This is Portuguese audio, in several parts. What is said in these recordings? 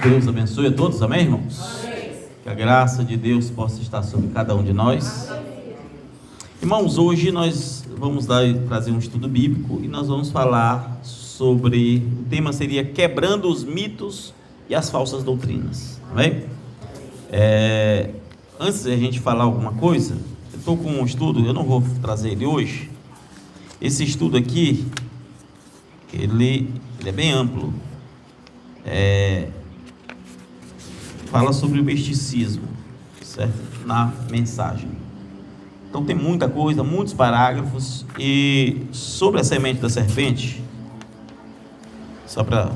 Deus abençoe a todos, amém, irmãos? Amém. Que a graça de Deus possa estar sobre cada um de nós. Amém. Irmãos, hoje nós vamos trazer um estudo bíblico e nós vamos falar sobre, o tema seria quebrando os mitos e as falsas doutrinas, amém? Antes de a gente falar alguma coisa, eu estou com um estudo, eu não vou trazer ele hoje. Esse estudo aqui, ele é bem amplo. Fala sobre o misticismo, certo? Na mensagem. Então tem muita coisa, muitos parágrafos. E sobre a semente da serpente, só para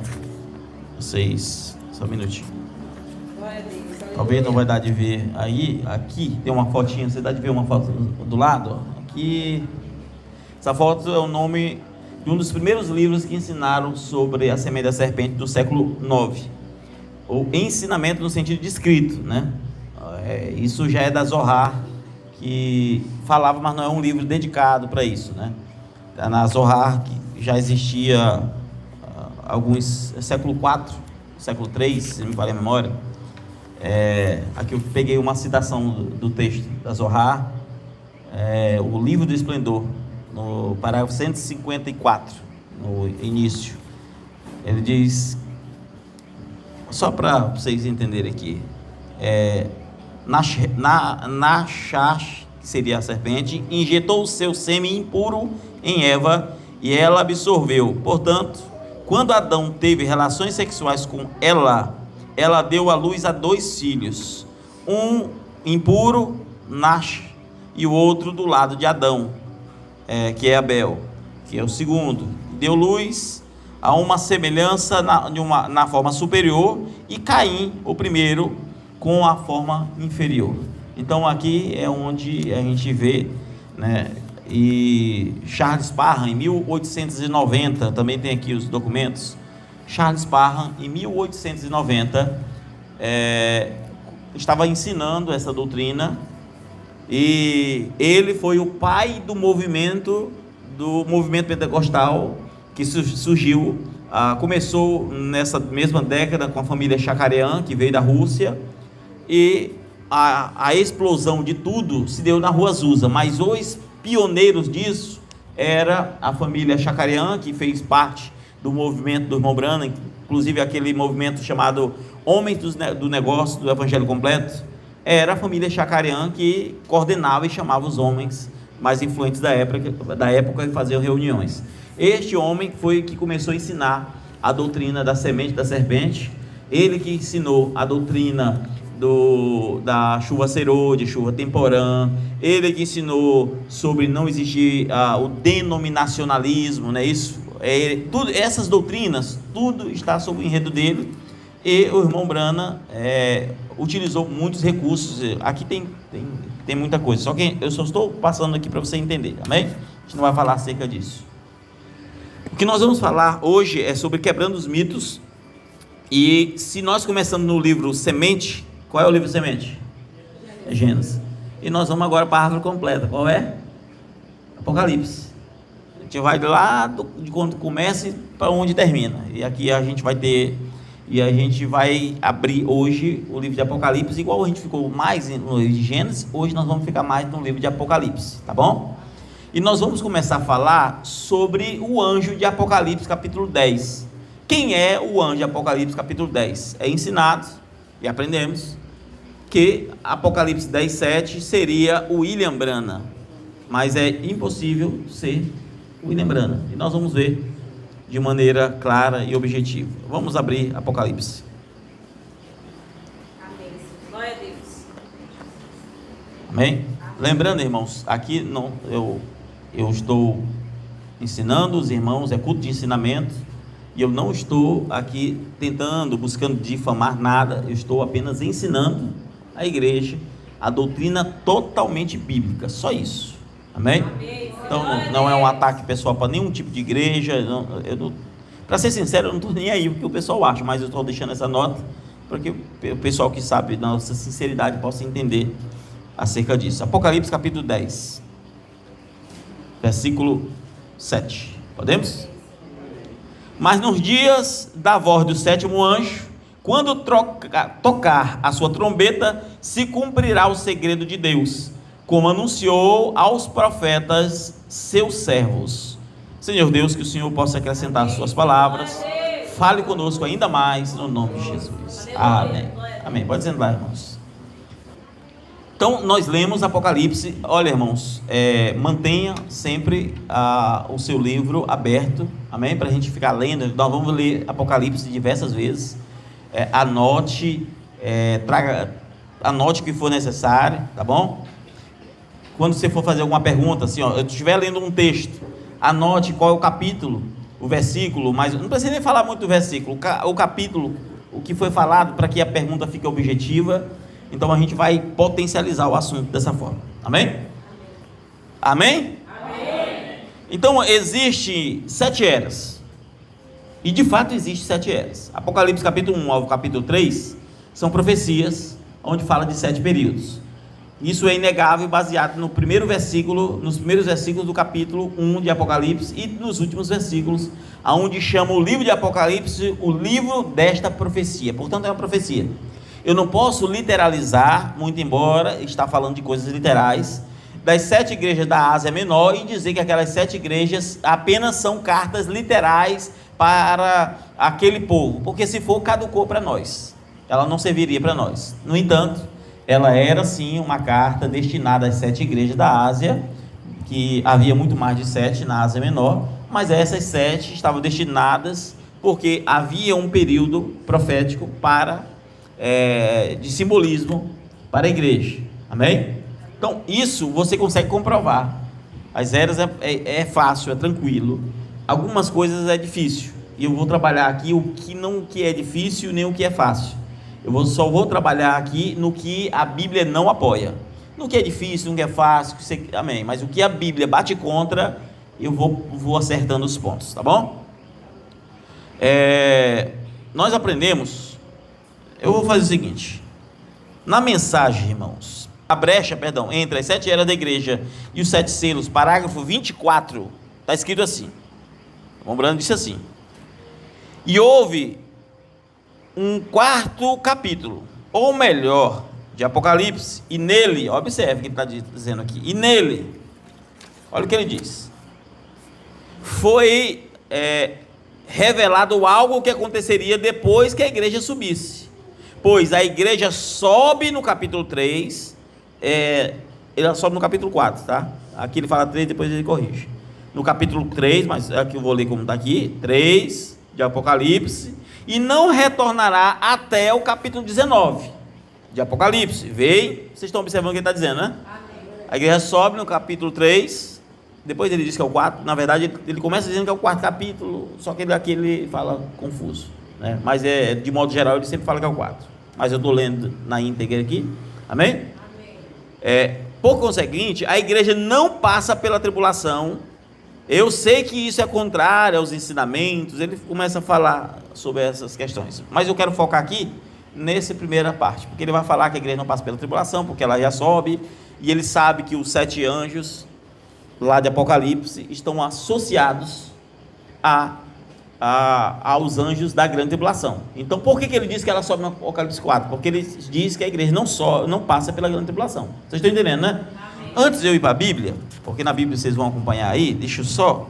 vocês, só um minutinho. Talvez não vai dar de ver aí, aqui tem uma fotinha, você dá de ver uma foto do lado? Ó. Aqui, essa foto é o nome de um dos primeiros livros que ensinaram sobre a semente da serpente do século IX. Ou ensinamento no sentido de escrito, né? Isso já é da Zohar, que falava, mas não é um livro dedicado para isso, né? Na Zohar, que já existia alguns, século IV, século III, se não me falha a memória. Aqui eu peguei uma citação do texto da Zohar, o livro do esplendor, no parágrafo 154, no início. Ele diz, só para vocês entenderem aqui, Nachash, que seria a serpente, injetou o seu sêmen impuro em Eva e ela absorveu. Portanto, quando Adão teve relações sexuais com ela deu à luz a 2 filhos, um impuro, Nash, e o outro do lado de Adão, que é Abel, que é o segundo. Deu luz a uma semelhança na forma superior, e Caim, o primeiro, com a forma inferior. Então aqui é onde a gente vê, né? E Charles Parham, em 1890, também tem aqui os documentos. Charles Parham, em 1890, estava ensinando essa doutrina, e ele foi o pai do movimento pentecostal que surgiu, começou nessa mesma década com a família Shakarian, que veio da Rússia, e a explosão de tudo se deu na Rua Azusa, mas os pioneiros disso era a família Shakarian, que fez parte do movimento do irmão Branham, inclusive aquele movimento chamado Homens do Negócio do Evangelho Completo. Era a família Shakarian que coordenava e chamava os homens mais influentes da época e faziam reuniões. Este homem foi que começou a ensinar a doutrina da semente da serpente. Ele que ensinou a doutrina da chuva serôdia, chuva temporã. Ele que ensinou sobre não existir o denominacionalismo, né? Tudo, essas doutrinas, tudo está sob o enredo dele. E o irmão Branham utilizou muitos recursos. Aqui tem muita coisa, só que eu só estou passando aqui para você entender, amém? A gente não vai falar acerca disso. O que nós vamos falar hoje é sobre quebrando os mitos. E se nós começamos no livro Semente, qual é o livro Semente? Gênesis. E nós vamos agora para a árvore completa. Qual é? Apocalipse. A gente vai lá de quando começa para onde termina. E aqui a gente vai abrir hoje o livro de Apocalipse. Igual a gente ficou mais no livro de Gênesis, hoje nós vamos ficar mais no livro de Apocalipse, tá bom? E nós vamos começar a falar sobre o anjo de Apocalipse capítulo 10. Quem é o anjo de Apocalipse capítulo 10? É ensinado e aprendemos que Apocalipse 10:7 seria o William Branham, mas é impossível ser o William Branham, e nós vamos ver de maneira clara e objetiva. Vamos abrir Apocalipse. Amém. Glória a Deus. Amém? Amém. Lembrando, irmãos, aqui não, eu estou ensinando os irmãos, é culto de ensinamento, e eu não estou aqui buscando difamar nada. Eu estou apenas ensinando a igreja a doutrina totalmente bíblica, só isso, amém? Amém. Então não é um ataque pessoal para nenhum tipo de igreja. Para ser sincero, eu não estou nem aí o que o pessoal acha, mas eu estou deixando essa nota para que o pessoal que sabe da nossa sinceridade possa entender acerca disso. Apocalipse capítulo 10, versículo 7, podemos? Mas nos dias da voz do sétimo anjo, quando tocar a sua trombeta, se cumprirá o segredo de Deus, como anunciou aos profetas seus servos. Senhor Deus, que o Senhor possa acrescentar as suas palavras. Fale conosco ainda mais, no nome de Jesus. Amém. Amém. Pode sentar, irmãos. Então, nós lemos Apocalipse. Olha, irmãos, mantenha sempre o seu livro aberto, amém? Para a gente ficar lendo. Nós vamos ler Apocalipse diversas vezes. Anote o que for necessário, tá bom? Quando você for fazer alguma pergunta, assim, ó, eu estiver lendo um texto, anote qual é o capítulo, o versículo, mas não precisa nem falar muito do versículo, o capítulo, o que foi falado, para que a pergunta fique objetiva. Então a gente vai potencializar o assunto dessa forma. Amém? Amém? Amém. Então existe 7 eras. E de fato existe 7 eras. Apocalipse capítulo 1 ao capítulo 3 são profecias onde fala de 7 períodos. Isso é inegável, baseado nos primeiros versículos do capítulo 1 de Apocalipse e nos últimos versículos, aonde chama o livro de Apocalipse o livro desta profecia. Portanto, é uma profecia. Eu não posso literalizar, muito embora está falando de coisas literais, das 7 igrejas da Ásia Menor e dizer que aquelas 7 igrejas apenas são cartas literais para aquele povo, porque se for, caducou para nós, ela não serviria para nós. No entanto, ela era sim uma carta destinada às 7 igrejas da Ásia, que havia muito mais de 7 na Ásia Menor, mas essas 7 estavam destinadas porque havia um período profético de simbolismo para a igreja, amém? Então isso você consegue comprovar. As eras é fácil, é tranquilo. Algumas coisas é difícil, e eu vou trabalhar aqui o que é difícil, nem o que é fácil. Só vou trabalhar aqui no que a Bíblia não apoia. No que é difícil, no que é fácil, amém. Mas o que a Bíblia bate contra, eu vou acertando os pontos, tá bom? Nós aprendemos. Eu vou fazer o seguinte: na mensagem, irmãos, a brecha, entre as 7 eras da igreja e os 7 selos, parágrafo 24, está escrito assim. Lembrando, disse assim: e houve um 4º capítulo, ou melhor, de Apocalipse, e nele, observe o que ele está dizendo aqui, e nele, olha o que ele diz: foi revelado algo que aconteceria depois que a igreja subisse. Pois a igreja sobe no capítulo 3, ele sobe no capítulo 4, tá? Aqui ele fala 3, depois ele corrige. No capítulo 3, mas aqui eu vou ler como está aqui, 3 de Apocalipse, e não retornará até o capítulo 19 de Apocalipse. Vocês estão observando o que ele está dizendo, né? A igreja sobe no capítulo 3, depois ele diz que é o 4, na verdade ele começa dizendo que é o 4º capítulo, só que aqui ele fala confuso. Mas de modo geral ele sempre fala que é o 4, mas eu estou lendo na íntegra aqui, amém? Por conseguinte, a igreja não passa pela tribulação. Eu sei que isso é contrário aos ensinamentos, ele começa a falar sobre essas questões, mas eu quero focar aqui nessa primeira parte, porque ele vai falar que a igreja não passa pela tribulação, porque ela já sobe, e ele sabe que os 7 anjos lá de Apocalipse estão associados aos anjos da grande tribulação. Então por que ele diz que ela sobe no Apocalipse 4? Porque ele diz que a igreja não passa pela grande tribulação. Vocês estão entendendo, né? Amém. Antes de eu ir para a Bíblia, porque na Bíblia vocês vão acompanhar aí, deixa eu só,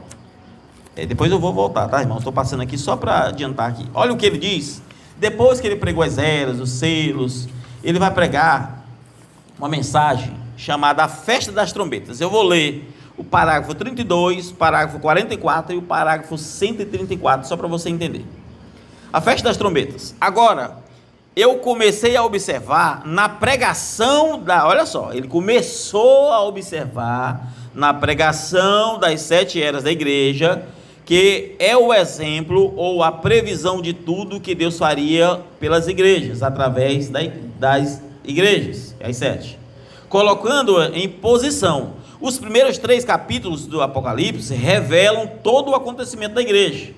depois eu vou voltar, tá, irmão? Estou passando aqui só para adiantar aqui. Olha o que ele diz. Depois que ele pregou as eras, os selos, ele vai pregar uma mensagem chamada a Festa das Trombetas. Eu vou ler o parágrafo 32, parágrafo 44 e o parágrafo 134, só para você entender. A Festa das Trombetas. Agora, eu comecei a observar na pregação olha só, ele começou a observar na pregação das 7 eras da igreja, que é o exemplo ou a previsão de tudo que Deus faria pelas igrejas, através das igrejas, as 7, colocando em posição. Os primeiros 3 capítulos do Apocalipse revelam todo o acontecimento da igreja,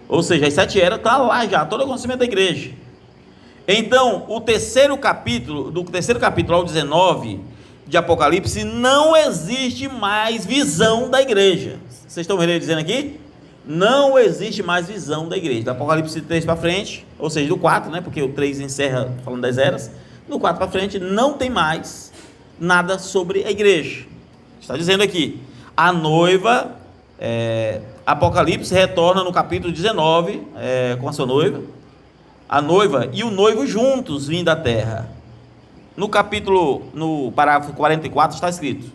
ou seja, as 7 eras está lá já, todo o acontecimento da igreja. Então, do terceiro capítulo ao 19 de Apocalipse, não existe mais visão da igreja. Vocês estão vendo ele dizendo aqui? não existe mais visão da igreja. Do Apocalipse 3 para frente, ou seja, do 4, né, porque o 3 encerra falando das eras, do 4 para frente não tem mais nada sobre a igreja. Está dizendo aqui, a noiva, Apocalipse retorna no capítulo 19, com a sua noiva, a noiva e o noivo juntos vindo da terra. No parágrafo 44 está escrito: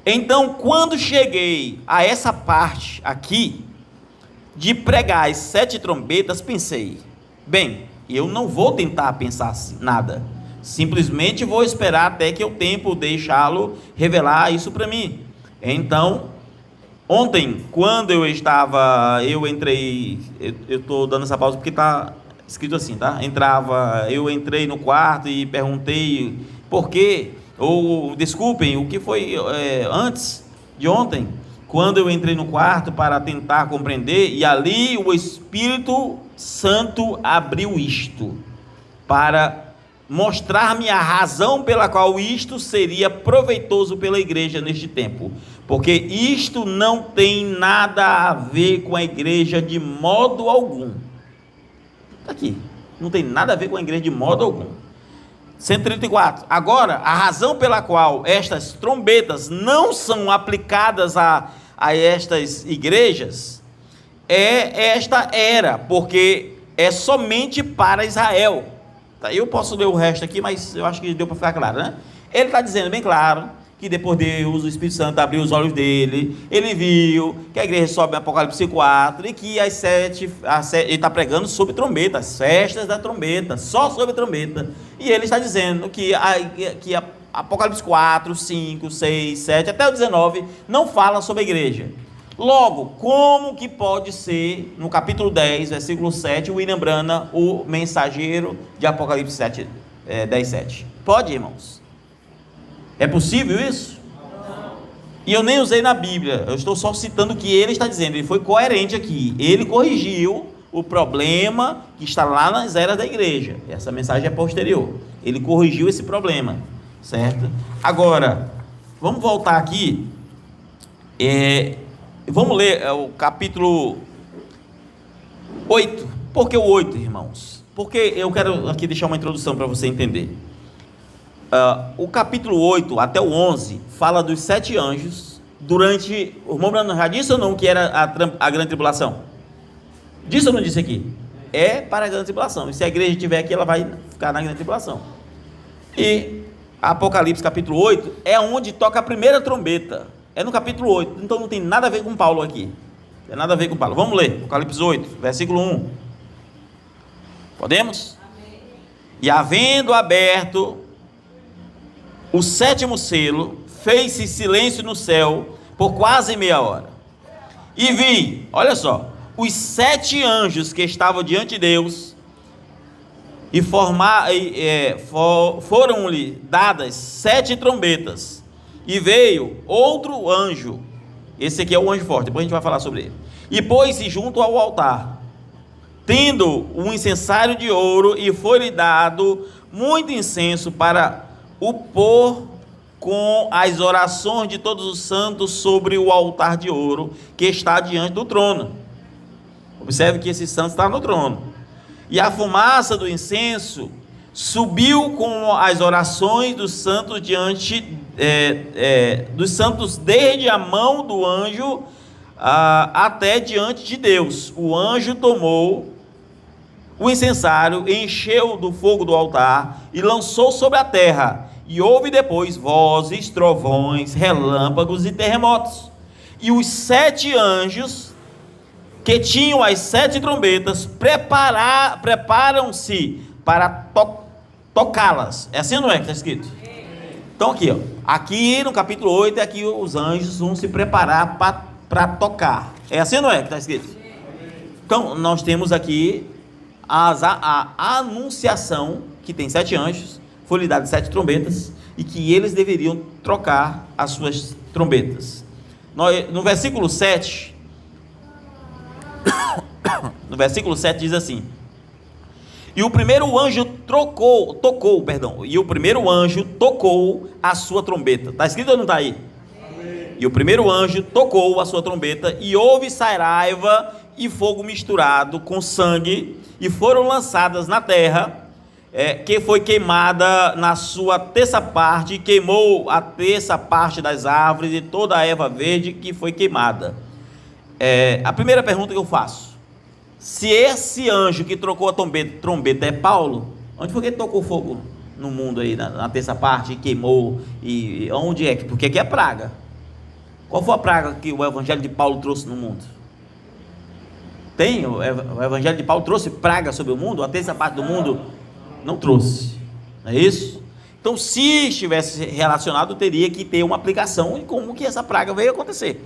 então, quando cheguei a essa parte aqui, de pregar as 7 trombetas, pensei, bem, eu não vou tentar pensar nada, simplesmente vou esperar até que o tempo deixá-lo revelar isso para mim. Então, ontem, quando eu entrei, eu estou dando essa pausa porque está escrito assim, tá? Eu entrei no quarto e perguntei por quê, ou desculpem, o que foi antes de ontem, quando eu entrei no quarto para tentar compreender, e ali o Espírito Santo abriu isto, para mostrar-me a razão pela qual isto seria proveitoso pela igreja neste tempo, porque isto não tem nada a ver com a igreja de modo algum. Está aqui, não tem nada a ver com a igreja de modo algum. 134. Agora, a razão pela qual estas trombetas não são aplicadas a estas igrejas é esta era, porque é somente para Israel. Eu posso ler o resto aqui, mas eu acho que deu para ficar claro, né? Ele está dizendo bem claro que depois Deus, o Espírito Santo, abriu os olhos dele, ele viu que a igreja sobe em Apocalipse 4, e que ele está pregando sobre trombeta, as festas da trombeta, só sobre trombeta, e ele está dizendo que Apocalipse 4, 5, 6, 7, até o 19, não fala sobre a igreja. Logo, como que pode ser, no capítulo 10, versículo 7, William Branham, o mensageiro de Apocalipse 10, 7? Pode, irmãos? É possível isso? Não. E eu nem usei na Bíblia, eu estou só citando o que ele está dizendo. Ele foi coerente aqui, ele corrigiu o problema que está lá nas eras da igreja. Essa mensagem é posterior, ele corrigiu esse problema, certo? Agora, vamos voltar aqui, vamos ler o capítulo 8. Por que o 8, irmãos? Porque eu quero aqui deixar uma introdução para você entender. O capítulo 8 até o 11 fala dos 7 anjos durante... O irmão Branham já disse ou não que era a grande tribulação? Disse ou não disse aqui? É para a grande tribulação. E se a igreja estiver aqui, ela vai ficar na grande tribulação. E Apocalipse capítulo 8 é onde toca a primeira trombeta. É no capítulo 8. Então não tem nada a ver com Paulo aqui. Não tem nada a ver com Paulo. Vamos ler. Apocalipse 8, versículo 1. Podemos? Amém. E havendo aberto o 7º selo, fez-se silêncio no céu por quase meia hora. E vi, olha só, os 7 anjos que estavam diante de Deus, e foram-lhe dadas 7 trombetas. E veio outro anjo, esse aqui é o anjo forte, depois a gente vai falar sobre ele, e pôs-se junto ao altar, tendo um incensário de ouro, e foi-lhe dado muito incenso para o pôr com as orações de todos os santos sobre o altar de ouro que está diante do trono. Observe que esse santo está no trono. E a fumaça do incenso subiu com as orações dos santos dos santos desde a mão do anjo até diante de Deus. O anjo tomou o incensário, encheu do fogo do altar e lançou sobre a terra. E houve depois vozes, trovões, relâmpagos e terremotos. E os 7 anjos que tinham as 7 trombetas preparam-se para tocá-las. É assim ou não é que está escrito? Então aqui, ó, aqui no capítulo 8, aqui os anjos vão se preparar para tocar. É assim ou não é que está escrito? Então nós temos aqui a anunciação que tem 7 anjos, foi-lhe dado 7 trombetas, e que eles deveriam trocar as suas trombetas. No versículo 7, diz assim: e o primeiro anjo tocou a sua trombeta. Está escrito ou não está aí? E o primeiro anjo tocou a sua trombeta, e houve saraiva e fogo misturado com sangue, e foram lançadas na terra, que foi queimada na sua terça parte, e queimou a terça parte das árvores e toda a erva verde que foi queimada. A primeira pergunta que eu faço: se esse anjo que trocou a trombeta é Paulo, onde foi que ele tocou fogo no mundo aí, na terça parte, e queimou? E onde é? Porque aqui é praga. Qual foi a praga que o evangelho de Paulo trouxe no mundo? Tem? O evangelho de Paulo trouxe praga sobre o mundo? A terça parte do mundo não trouxe, não é isso? Então, se estivesse relacionado, teria que ter uma aplicação em como que essa praga veio acontecer.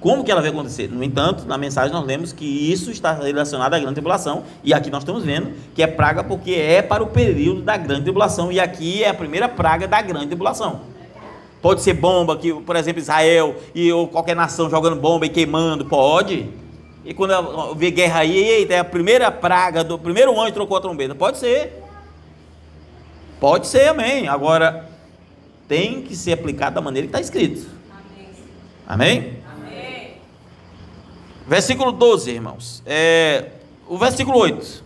Como que ela veio acontecer? No entanto, na mensagem nós lemos que isso está relacionado à grande tribulação, e aqui nós estamos vendo que é praga porque é para o período da grande tribulação, e aqui é a primeira praga da grande tribulação. Pode ser bomba, que, por exemplo, Israel ou qualquer nação jogando bomba e queimando, pode. E quando vê guerra aí, eita, é a primeira praga, do primeiro anjo trocou a trombeta. Pode ser, amém. Agora, tem que ser aplicado da maneira que está escrito. Amém? Amém? Versículo 12, irmãos. O versículo 8.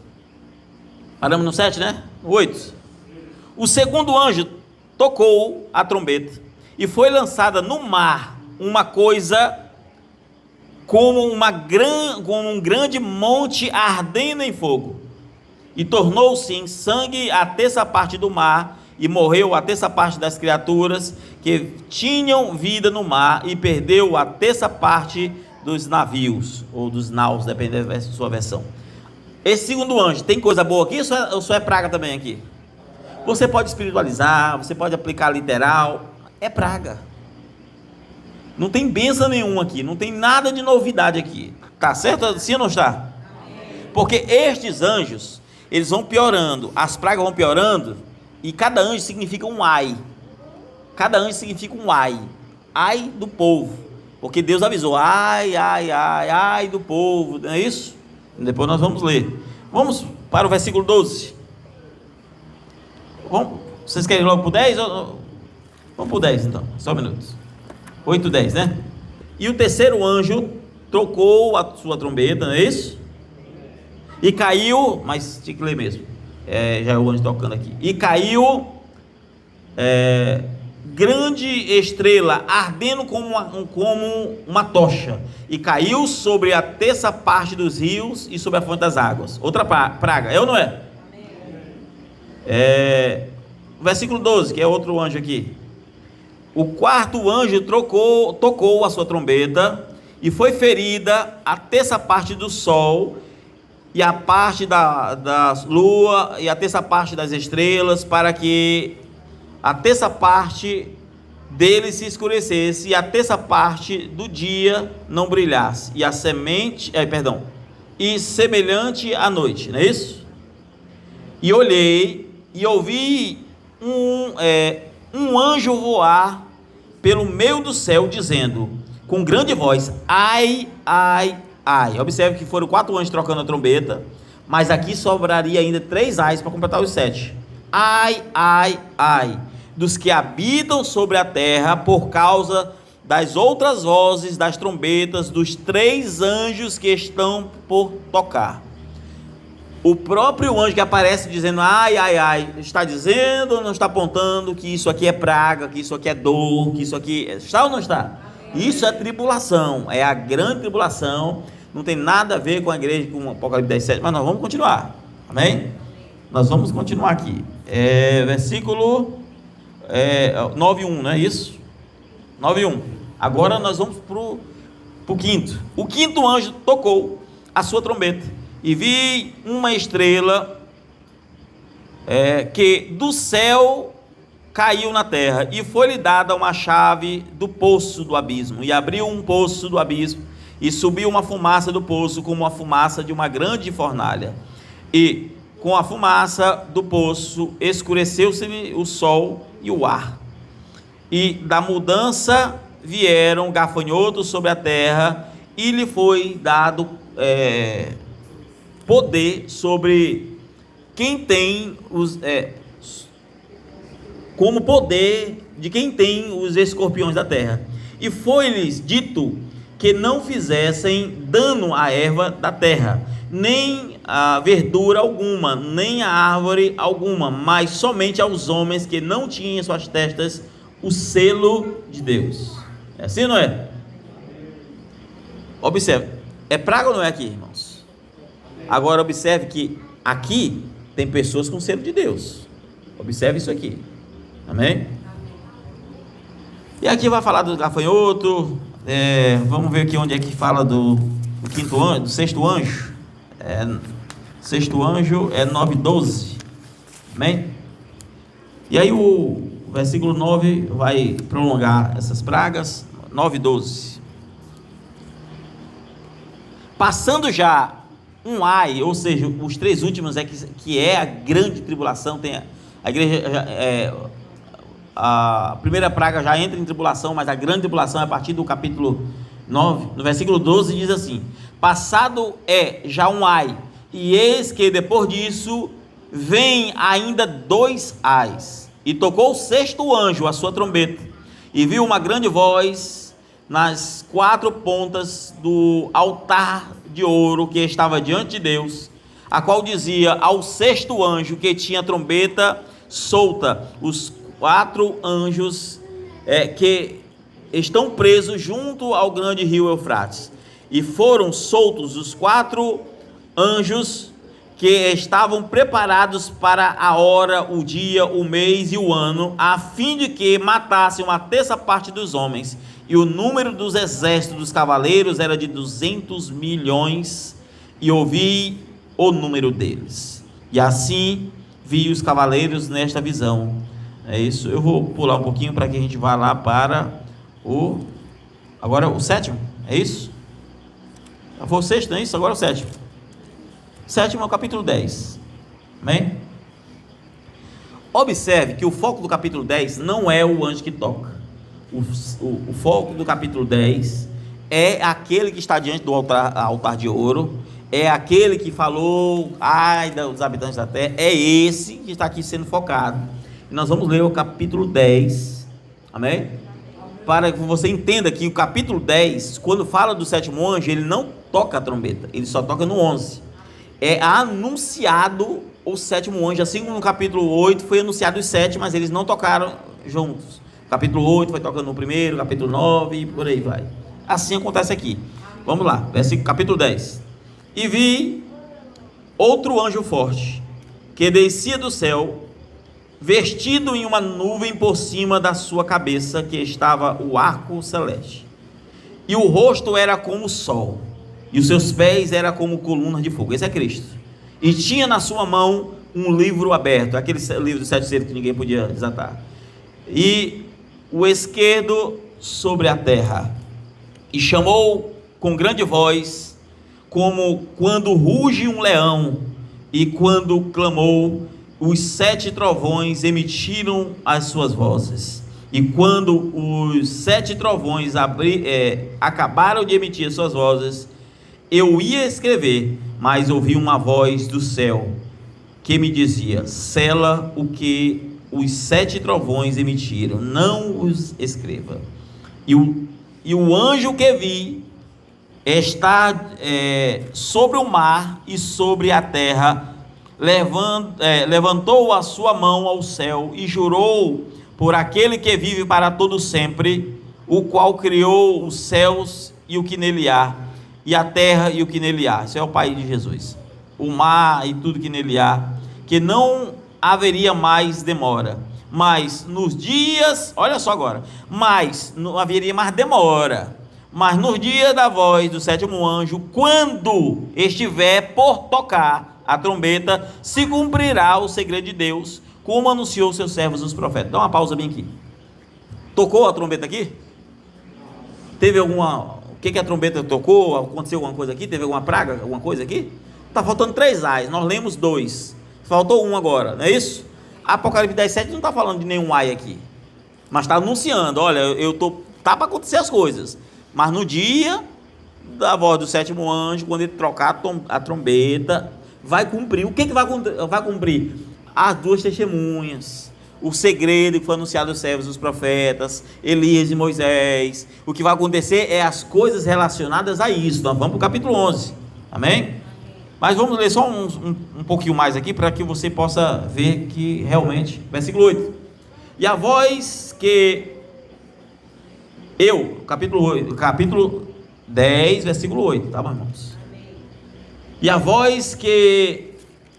Paramos no 7, né? No 8. O segundo anjo tocou a trombeta, e foi lançada no mar uma coisa como um grande monte ardendo em fogo, e tornou-se em sangue a terça parte do mar, e morreu a terça parte das criaturas que tinham vida no mar, e perdeu a terça parte dos navios, ou dos naus, dependendo da sua versão. Esse segundo anjo, tem coisa boa aqui, ou só é praga também aqui? Você pode espiritualizar, você pode aplicar literal, é praga. Não tem bênção nenhuma aqui, não tem nada de novidade aqui. Tá certo? Sim ou não está? Porque estes anjos, eles vão piorando, as pragas vão piorando, e cada anjo significa um ai. Cada anjo significa um ai. Ai do povo. Porque Deus avisou, ai do povo, não é isso? Depois nós vamos ler. Vamos para o versículo 12. Vocês querem ir logo para o 10? Vamos para o 10 então, só um minuto. 8, 10, né? E o terceiro anjo tocou a sua trombeta, não é isso? E caiu, mas tinha que ler mesmo, já é o anjo tocando aqui. E caiu grande estrela, ardendo como uma tocha, e caiu sobre a terça parte dos rios e sobre a fonte das águas. Outra praga, é ou não é? Versículo 12, que é outro anjo aqui. O quarto anjo tocou a sua trombeta, e foi ferida a terça parte do sol, e a parte da lua, e a terça parte das estrelas, para que a terça parte dele se escurecesse, e a terça parte do dia não brilhasse, e semelhante à noite, não é isso? E olhei e ouvi um anjo voar pelo meio do céu, dizendo com grande voz: ai, ai, ai. Observe que foram 4 anjos trocando a trombeta, mas aqui sobraria ainda 3 ais para completar os 7. Ai, ai, ai, dos que habitam sobre a terra, por causa das outras vozes das trombetas dos 3 anjos que estão por tocar. O próprio anjo que aparece dizendo ai, ai, ai, está dizendo ou não está apontando que isso aqui é praga, que isso aqui é dor, que isso aqui está ou não está? Isso é tribulação, é a grande tribulação. Não tem nada a ver com a igreja, com o Apocalipse 10, 7, mas nós vamos continuar, amém? Nós vamos continuar aqui, versículo 9, 1, não é isso? 9, 1. Agora nós vamos para o quinto. O quinto anjo tocou a sua trombeta, e vi uma estrela que do céu caiu na terra, e foi-lhe dada uma chave do poço do abismo, e abriu um poço do abismo, e subiu uma fumaça do poço, como a fumaça de uma grande fornalha, e com a fumaça do poço escureceu-se o sol e o ar, e da mudança vieram gafanhotos sobre a terra, e lhe foi dado poder sobre quem tem como poder de quem tem os escorpiões da terra, E foi-lhes dito que não fizessem dano à erva da terra, nem a verdura alguma, nem a árvore alguma, mas somente aos homens que não tinham em suas testas o selo de Deus. É assim ou não é? Observe, é praga ou não é aqui, irmãos? Agora observe que aqui tem pessoas com selo de Deus. Observe isso aqui. Amém? E aqui vai falar do gafanhoto. Vamos ver aqui onde é que fala do quinto anjo, do sexto anjo. Sexto anjo é 9:12. Amém? E aí o versículo 9 vai prolongar essas pragas. 9:12. Passando já um ai, ou seja, os três últimos que é a grande tribulação. Tem a igreja, a primeira praga já entra em tribulação, mas a grande tribulação é a partir do capítulo 9, no versículo 12 diz assim: passado já um ai, e eis que depois disso vem ainda 2 ais. E tocou o sexto anjo a sua trombeta, e viu uma grande voz nas 4 pontas do altar de ouro que estava diante de Deus, a qual dizia ao sexto anjo que tinha a trombeta solta: os 4 anjos que estão presos junto ao grande rio Eufrates. E foram soltos os 4 anjos que estavam preparados para a hora, o dia, o mês e o ano, a fim de que matassem 1/3 parte dos homens. E o número dos exércitos dos cavaleiros era de 200 milhões, e ouvi o número deles. E assim vi os cavaleiros nesta visão. É isso. Eu vou pular um pouquinho para que a gente vá lá para agora o sétimo. É isso? Foi o sexto, não é isso? Agora o sétimo. Sétimo é o capítulo 10. Amém? Observe que o foco do capítulo 10 não é o anjo que toca. O foco do capítulo 10 é aquele que está diante do altar de ouro, é aquele que falou, ai dos habitantes da terra, é esse que está aqui sendo focado. E nós vamos ler o capítulo 10, amém? Para que você entenda que o capítulo 10, quando fala do sétimo anjo, ele não toca a trombeta, ele só toca no 11. É anunciado o sétimo anjo, assim como no capítulo 8 foi anunciado os 7, mas eles não tocaram juntos. Capítulo 8 vai tocando no primeiro, capítulo 9 e por aí vai. Assim acontece aqui. Vamos lá, versículo, capítulo 10. E vi outro anjo forte, que descia do céu, vestido em uma nuvem por cima da sua cabeça, que estava o arco celeste. E o rosto era como o sol, e os seus pés eram como colunas de fogo. Esse é Cristo. E tinha na sua mão um livro aberto, aquele livro dos 7 selos que ninguém podia desatar. E o esquerdo sobre a terra. E chamou com grande voz, como quando ruge um leão, e quando clamou, os 7 trovões emitiram as suas vozes. E quando os 7 trovões acabaram de emitir as suas vozes, eu ia escrever, mas ouvi uma voz do céu que me dizia: sela o que os 7 trovões emitiram, não os escreva. E o anjo que vi está sobre o mar e sobre a terra, levantou a sua mão ao céu e jurou por aquele que vive para todo sempre, o qual criou os céus e o que nele há, e a terra e o que nele há. Isso é o Pai de Jesus. O mar e tudo que nele há, que não haveria mais demora, mas nos dias, olha só agora, mas não haveria mais demora, mas nos dias da voz do sétimo anjo, quando estiver por tocar a trombeta, se cumprirá o segredo de Deus, como anunciou seus servos os profetas. Dá uma pausa bem aqui. Tocou a trombeta aqui? Teve alguma... O que a trombeta tocou? Aconteceu alguma coisa aqui? Teve alguma praga? Alguma coisa aqui? Está faltando 3 ais, nós lemos 2. Faltou 1 agora, não é isso? Apocalipse 10:7 não está falando de nenhum ai aqui, mas está anunciando, olha, tá para acontecer as coisas, mas no dia da voz do sétimo anjo, quando ele trocar a trombeta, vai cumprir. O que vai cumprir? As 2 testemunhas, o segredo que foi anunciado aos servos dos profetas, Elias e Moisés. O que vai acontecer é as coisas relacionadas a isso. Nós vamos para o capítulo 11, amém? Mas vamos ler só um pouquinho mais aqui, para que você possa ver que realmente, versículo 8, e a voz que eu, capítulo 10, versículo 8, tá, meus irmãos? E a voz que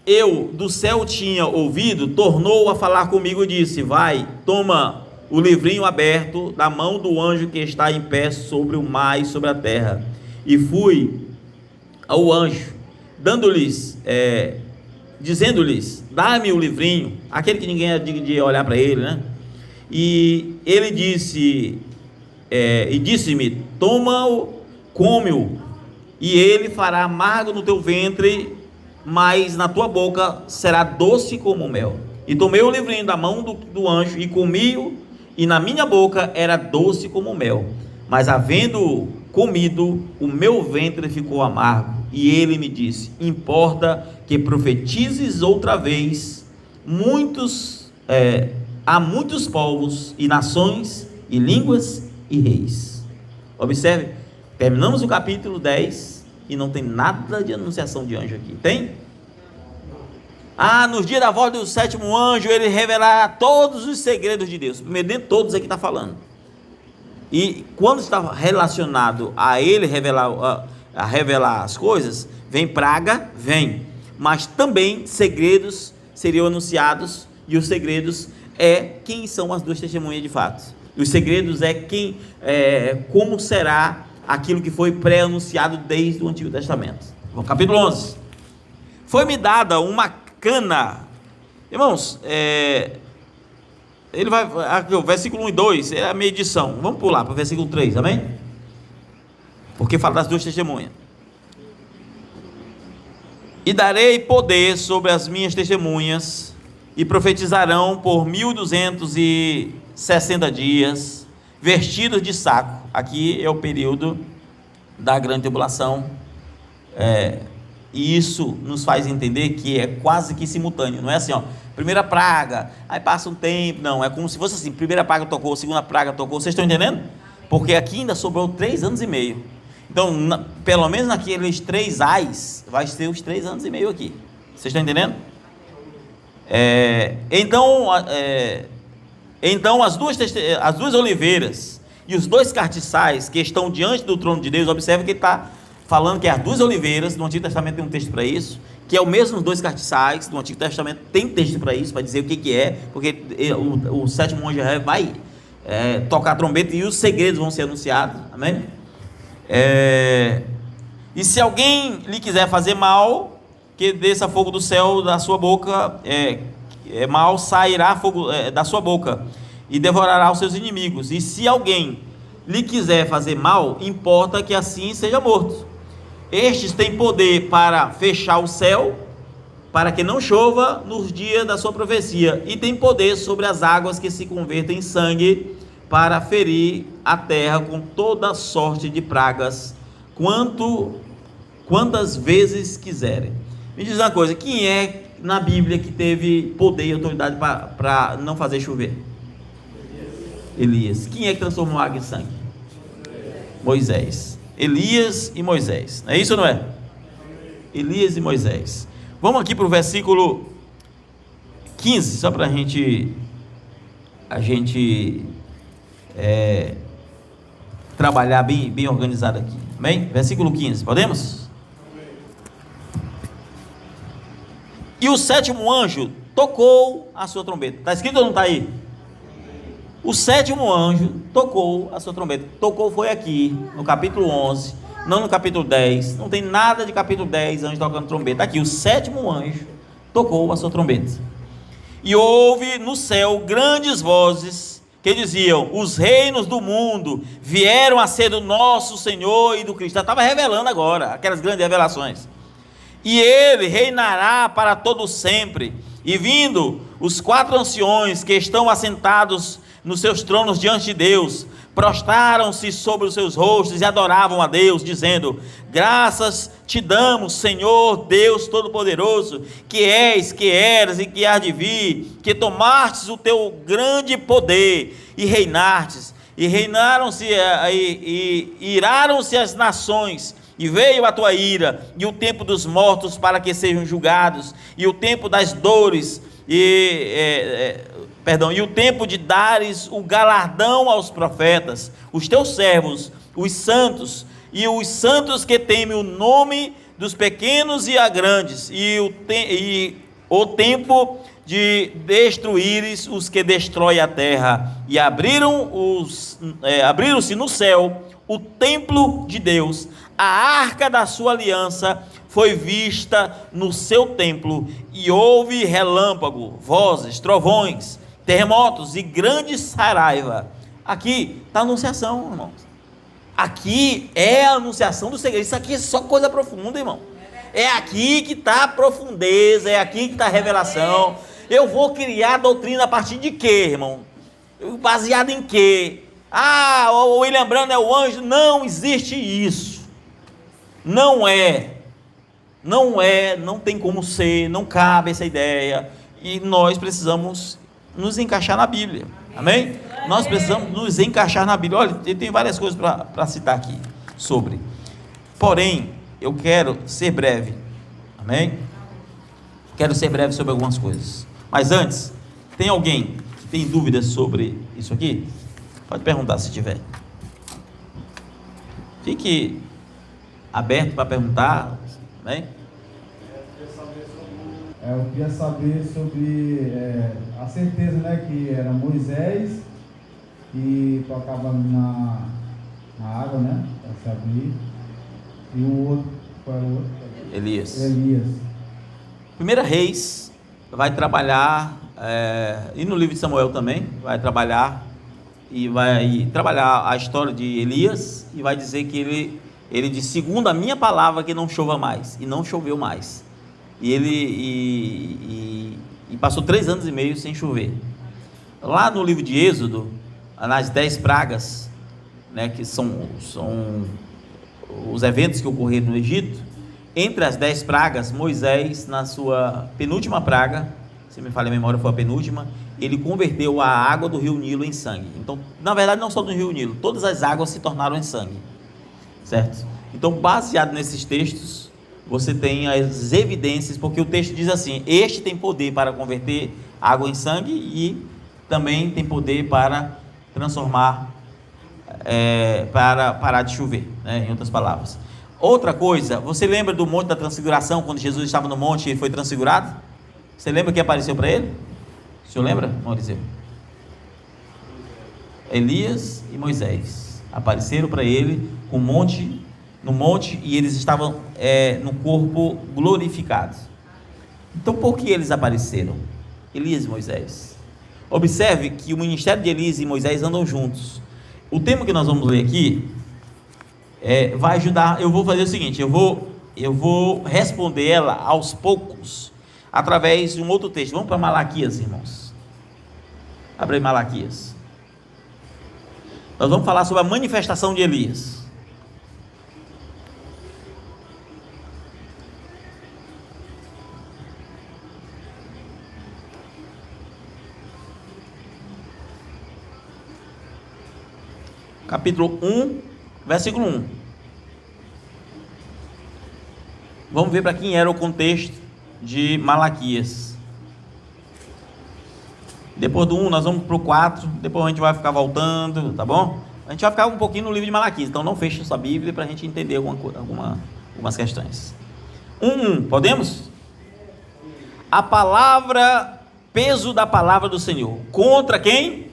eu do céu tinha ouvido, tornou a falar comigo e disse: vai, toma o livrinho aberto da mão do anjo que está em pé sobre o mar e sobre a terra. E fui ao anjo, dizendo-lhes, dá-me o livrinho, aquele que ninguém é digno de olhar para ele, né? E ele disse-me, toma-o, come-o, e ele fará amargo no teu ventre, mas na tua boca será doce como mel. E tomei o livrinho da mão do anjo e comi-o, e na minha boca era doce como mel, mas havendo comido, o meu ventre ficou amargo. E ele me disse, importa que profetizes outra vez a muitos povos e nações e línguas e reis. Observe, terminamos o capítulo 10 e não tem nada de anunciação de anjo aqui. Tem? Nos dias da voz do sétimo anjo, ele revelará todos os segredos de Deus. Primeiro, de todos aqui está falando. E quando está relacionado a ele revelar, a revelar as coisas, vem praga, mas também segredos seriam anunciados, e os segredos quem são as duas testemunhas de fato. E os segredos como será aquilo que foi pré-anunciado desde o Antigo Testamento. Bom, capítulo 11. Foi-me dada uma cana, irmãos, ele vai, aqui, o versículo 1 e 2 é a minha edição, vamos pular para o versículo 3, amém? Porque fala das duas testemunhas. E darei poder sobre as minhas testemunhas, e profetizarão por 1260 dias, vestidos de saco. Aqui é o período da grande tribulação, e isso nos faz entender que é quase que simultâneo, não é assim, primeira praga, aí passa um tempo, não, é como se fosse assim, primeira praga tocou, segunda praga tocou, vocês estão entendendo? Porque aqui ainda sobrou 3 anos e meio, então, pelo menos naqueles 3 ais, vai ser os 3 anos e meio aqui, vocês estão entendendo? Então as duas oliveiras e os 2 cartiçais que estão diante do trono de Deus, observe que ele está falando que as 2 oliveiras, no Antigo Testamento tem um texto para isso, que é o mesmo dos 2 cartiçais, no Antigo Testamento tem texto para isso, para dizer o que é, porque o sétimo anjo vai tocar a trombeta e os segredos vão ser anunciados, amém? E se alguém lhe quiser fazer mal, que desça fogo do céu da sua boca, mal sairá fogo da sua boca, e devorará os seus inimigos. E se alguém lhe quiser fazer mal, importa que assim seja morto. Estes têm poder para fechar o céu, para que não chova nos dias da sua profecia, e tem poder sobre as águas que se convertem em sangue, para ferir a terra com toda sorte de pragas, quantas vezes quiserem. Me diz uma coisa, quem é na Bíblia que teve poder e autoridade para não fazer chover? Elias. Quem é que transformou água em sangue? Moisés. Elias e Moisés, é isso ou não é? Elias e Moisés. Vamos aqui para o versículo 15, só para a gente trabalhar bem organizado aqui, amém? Versículo 15, podemos? E o sétimo anjo tocou a sua trombeta. Está escrito ou não está aí? O sétimo anjo tocou a sua trombeta. Tocou foi aqui, no capítulo 11, não no capítulo 10. Não tem nada de capítulo 10, anjo tocando trombeta. Aqui, o sétimo anjo tocou a sua trombeta. E houve no céu grandes vozes que diziam: os reinos do mundo vieram a ser do nosso Senhor e do Cristo. Já estava revelando agora, aquelas grandes revelações. E ele reinará para todo sempre. E vindo os 4 anciões que estão assentados nos seus tronos diante de Deus, prostraram-se sobre os seus rostos e adoravam a Deus, dizendo: graças te damos, Senhor Deus Todo-Poderoso, que és, que eras e que há de vir, que tomastes o teu grande poder e reinastes, e reinaram-se e iraram-se as nações, e veio a tua ira, e o tempo dos mortos para que sejam julgados, e o tempo das dores, e o tempo de dares o galardão aos profetas, os teus servos, os santos, e os santos que temem o nome dos pequenos e a grandes, e o tempo de destruíres os que destroem a terra, e abriram-se no céu o templo de Deus, a arca da sua aliança foi vista no seu templo, e houve relâmpago, vozes, trovões, terremotos e grande saraiva. Aqui está a anunciação, irmãos. Aqui é a anunciação do segredo. Isso aqui é só coisa profunda, irmão. É aqui que está a profundeza, é aqui que está a revelação. Eu vou criar doutrina a partir de quê, irmão? Baseado em quê? O William Branham é o anjo. Não existe isso. Não tem como ser, não cabe essa ideia. E nós precisamos nos encaixar na Bíblia, amém? Nós precisamos nos encaixar na Bíblia. Olha, tem várias coisas para citar aqui sobre, porém, eu quero ser breve, amém? Quero ser breve sobre algumas coisas, mas antes, tem alguém que tem dúvidas sobre isso aqui? Pode perguntar se tiver. Fique aberto para perguntar, amém? Eu queria saber sobre a certeza, né, que era Moisés que tocava na água, né, para se abrir, e o outro, qual é o outro? Elias. 1 Reis vai trabalhar, e no livro de Samuel também, vai trabalhar a história de Elias, e vai dizer que ele disse: segundo a minha palavra, que não chova mais, e não choveu mais. E ele passou 3 anos e meio sem chover. Lá no livro de Êxodo, nas 10 pragas, né, que são os eventos que ocorreram no Egito, entre as 10 pragas, Moisés, na sua penúltima praga, se me falha a memória, foi a penúltima, ele converteu a água do rio Nilo em sangue. Então, na verdade, não só do rio Nilo, todas as águas se tornaram em sangue, certo? Então, baseado nesses textos, você tem as evidências, porque o texto diz assim: este tem poder para converter água em sangue, e também tem poder para transformar, para parar de chover, né, em outras palavras. Outra coisa, você lembra do Monte da Transfiguração, quando Jesus estava no monte e ele foi transfigurado? Você lembra quem apareceu para ele? O senhor lembra, Maurício? Elias e Moisés apareceram para ele no monte, e eles estavam no corpo glorificado. Então, por que eles apareceram? Elias e Moisés. Observe que o ministério de Elias e Moisés andam juntos. O tema que nós vamos ler aqui vai ajudar. Eu vou fazer o seguinte: eu vou responder ela aos poucos, através de um outro texto. Vamos para Malaquias, irmãos. Abre aí Malaquias. Nós vamos falar sobre a manifestação de Elias. Capítulo 1, versículo 1. Vamos ver para quem era o contexto de Malaquias. Depois do 1 nós vamos para o 4, depois a gente vai ficar voltando, tá bom? A gente vai ficar um pouquinho no livro de Malaquias, então não feche sua Bíblia para a gente entender algumas questões. 1, podemos? A palavra, peso da palavra do Senhor, contra quem?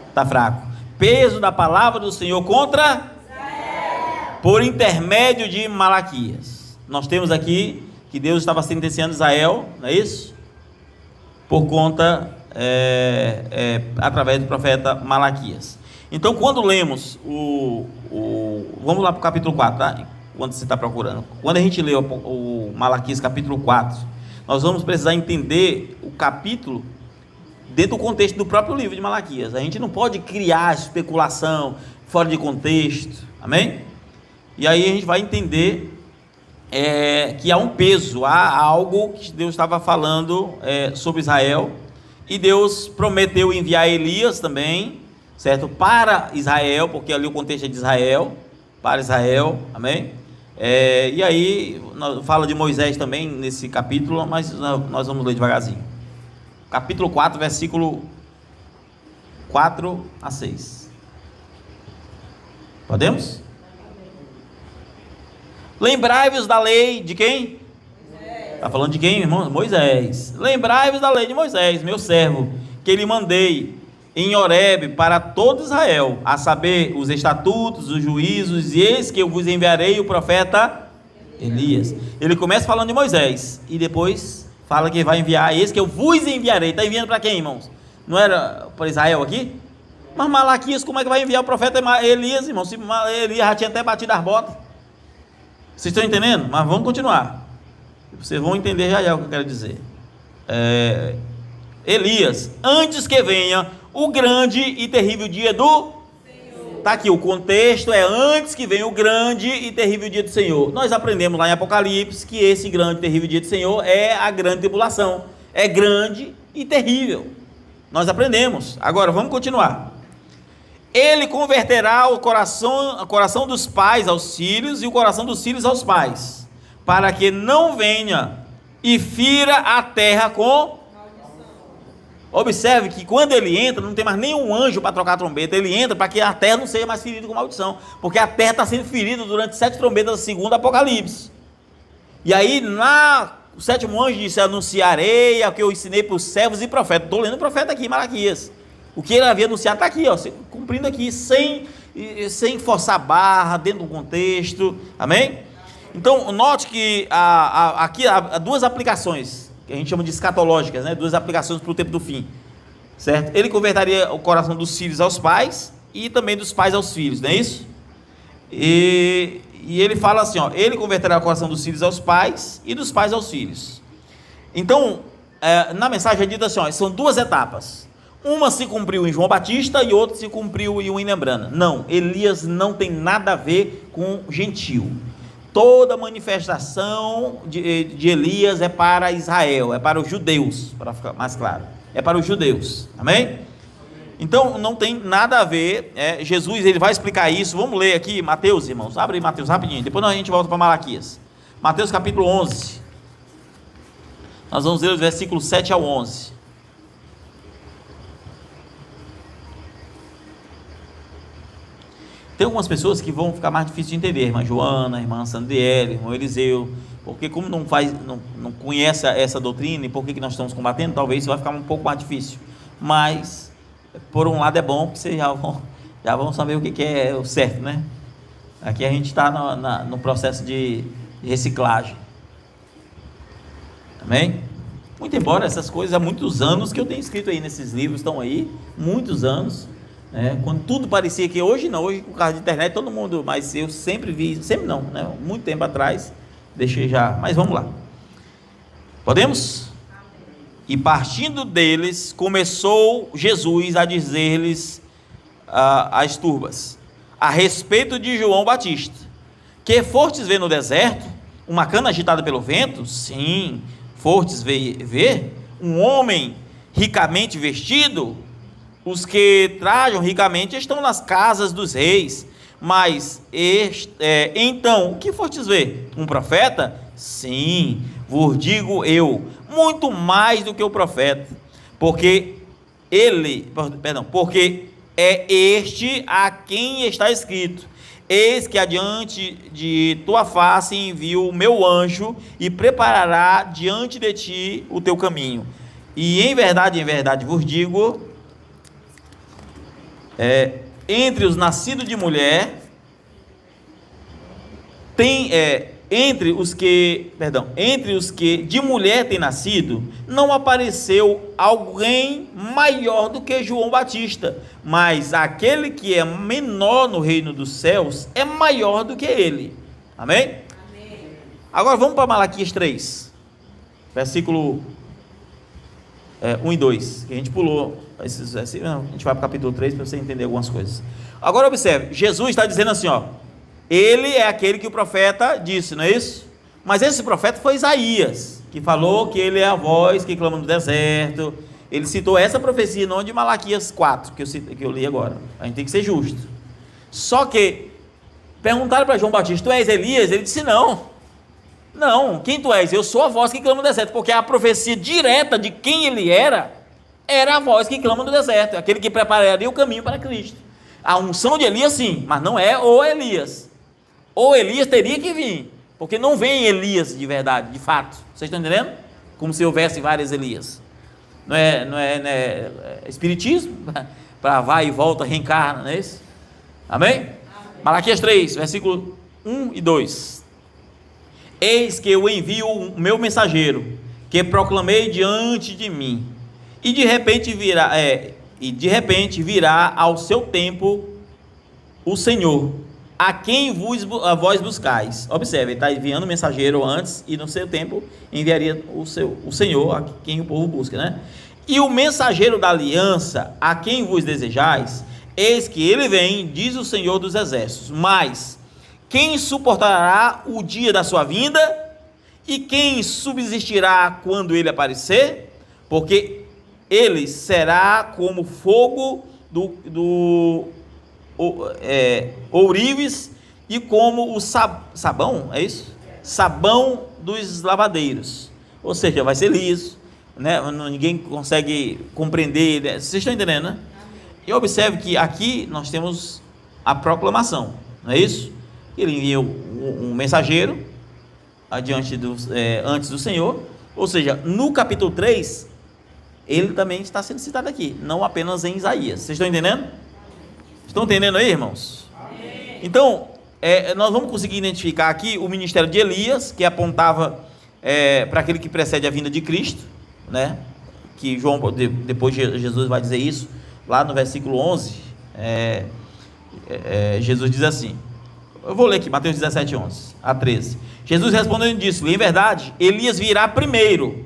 Está fraco. Peso da palavra do Senhor contra Israel, por intermédio de Malaquias. Nós temos aqui que Deus estava sentenciando Israel, não é isso? Por conta, através do profeta Malaquias. Então, quando lemos vamos lá para o capítulo 4, tá? Quando você está procurando, quando a gente lê o Malaquias capítulo 4, nós vamos precisar entender o capítulo dentro do contexto do próprio livro de Malaquias. A gente não pode criar especulação fora de contexto, amém? E aí a gente vai entender que há um peso, há algo que Deus estava falando sobre Israel, e Deus prometeu enviar Elias também, certo? Para Israel, porque ali o contexto é de Israel, para Israel, amém? E aí fala de Moisés também nesse capítulo, mas nós vamos ler devagarzinho. Capítulo 4, versículo 4 a 6. Podemos? Lembrai-vos da lei de quem? Está falando de quem, irmão? Moisés. Lembrai-vos da lei de Moisés, meu servo, que lhe mandei em Horebe para todo Israel, a saber, os estatutos, os juízos, e eis que eu vos enviarei o profeta Elias. Ele começa falando de Moisés, e depois fala que vai enviar, eis que eu vos enviarei. Está enviando para quem, irmãos? Não era para Israel aqui? Mas Malaquias, como é que vai enviar o profeta Elias, irmão? Se Elias já tinha até batido as botas. Vocês estão entendendo? Mas vamos continuar. Vocês vão entender já o que eu quero dizer. Elias, antes que venha o grande e terrível dia do Senhor. Está aqui, o contexto é antes que venha o grande e terrível dia do Senhor. Nós aprendemos lá em Apocalipse que esse grande e terrível dia do Senhor é a grande tribulação. É grande e terrível. Nós aprendemos. Agora vamos continuar. Ele converterá o coração dos pais aos filhos e o coração dos filhos aos pais, para que não venha e fira a terra com maldição. Observe que quando ele entra, não tem mais nenhum anjo para trocar a trombeta. Ele entra para que a terra não seja mais ferida com maldição, porque a terra está sendo ferida durante 7 trombetas, segundo Apocalipse. E aí, o 7º anjo disse: anunciarei o que eu ensinei para os servos e profetas. Estou lendo o profeta aqui, Malaquias. O que ele havia anunciado está aqui, cumprindo aqui, sem forçar a barra, dentro do contexto, amém? Então, note que aqui há 2 aplicações, que a gente chama de escatológicas, né? 2 aplicações para o tempo do fim, certo? Ele converteria o coração dos filhos aos pais, e também dos pais aos filhos, não é isso? E ele fala assim, ele converterá o coração dos filhos aos pais, e dos pais aos filhos. Então, na mensagem é dito assim, são 2 etapas. Uma se cumpriu em João Batista e outra se cumpriu em William Branham. Não, Elias não tem nada a ver com gentil. Toda manifestação de Elias é para Israel, é para os judeus, para ficar mais claro. É para os judeus, amém? Então não tem nada a ver. Jesus ele vai explicar isso. Vamos ler aqui Mateus, irmãos. Abre aí Mateus rapidinho, depois a gente volta para Malaquias. Mateus capítulo 11. Nós vamos ler os versículos 7 ao 11. Tem algumas pessoas que vão ficar mais difícil de entender, irmã Joana, irmã Sandriele, irmão Eliseu, porque como não conhece essa doutrina e por que nós estamos combatendo, talvez isso vai ficar um pouco mais difícil, mas por um lado é bom, porque vocês já vão saber o que é o certo, né? Aqui a gente está no processo de reciclagem, amém? Muito embora essas coisas, há muitos anos que eu tenho escrito aí nesses livros, estão aí, muitos anos, quando tudo parecia que hoje não, hoje com o carro de internet todo mundo, mas eu sempre vi, sempre não, né? Muito tempo atrás, deixei já, mas vamos lá, podemos? E partindo deles, começou Jesus a dizer-lhes as turbas, a respeito de João Batista, que fostes ver no deserto, uma cana agitada pelo vento? Sim. Fostes ver um homem ricamente vestido? Os que trajam ricamente estão nas casas dos reis. Mas então, o que fostes ver? Um profeta? Sim, vos digo eu, muito mais do que o profeta, porque é este a quem está escrito: eis que adiante de tua face envio o meu anjo, e preparará diante de ti o teu caminho. E em verdade vos digo, entre os nascidos de mulher, entre os que de mulher tem nascido, não apareceu alguém maior do que João Batista, mas aquele que é menor no reino dos céus é maior do que ele. Amém? Amém. Agora vamos para Malaquias 3, versículo 1 e 2, que a gente pulou, a gente vai para o capítulo 3 para você entender algumas coisas. Agora observe, Jesus está dizendo assim, ó, ele é aquele que o profeta disse, não é isso? Mas esse profeta foi Isaías, que falou que ele é a voz que clama no deserto. Ele citou essa profecia, não de Malaquias 4, que eu li agora. A gente tem que ser justo. Só que perguntaram para João Batista: tu és Elias? Ele disse: não, quem tu és? Eu sou a voz que clama no deserto, porque a profecia direta de quem ele era a voz que clama no deserto, aquele que prepararia o caminho para Cristo. A unção de Elias sim, mas não é o Elias. O Elias teria que vir, porque não vem Elias de verdade, de fato. Vocês estão entendendo? Como se houvesse vários Elias. Não é espiritismo, para vai e volta, reencarna, não é isso? Amém? Amém? Malaquias 3, versículo 1 e 2. Eis que eu envio o meu mensageiro, que proclamei diante de mim, e de repente virá ao seu tempo o Senhor, a quem vós buscais. Observe, ele está enviando o mensageiro antes, e no seu tempo enviaria o Senhor, a quem o povo busca, né? E o mensageiro da aliança, a quem vos desejais, eis que ele vem, diz o Senhor dos exércitos. Mas quem suportará o dia da sua vinda? E quem subsistirá quando ele aparecer? Porque ele será como fogo do ourives e como o sabão, é isso? Sabão dos lavadeiros. Ou seja, vai ser liso, né? Ninguém consegue compreender. Vocês estão entendendo, né? E observe que aqui nós temos a proclamação, não é isso? Ele envia um mensageiro antes do Senhor. Ou seja, no capítulo 3, ele também está sendo citado aqui, não apenas em Isaías. Vocês estão entendendo? Estão entendendo aí, irmãos? Amém. Então, nós vamos conseguir identificar aqui o ministério de Elias, que apontava para aquele que precede a vinda de Cristo, né? Que João, depois Jesus vai dizer isso, lá no versículo 11, Jesus diz assim, eu vou ler aqui, Mateus 17, 11 a 13. Jesus respondeu e disse: em verdade, Elias virá primeiro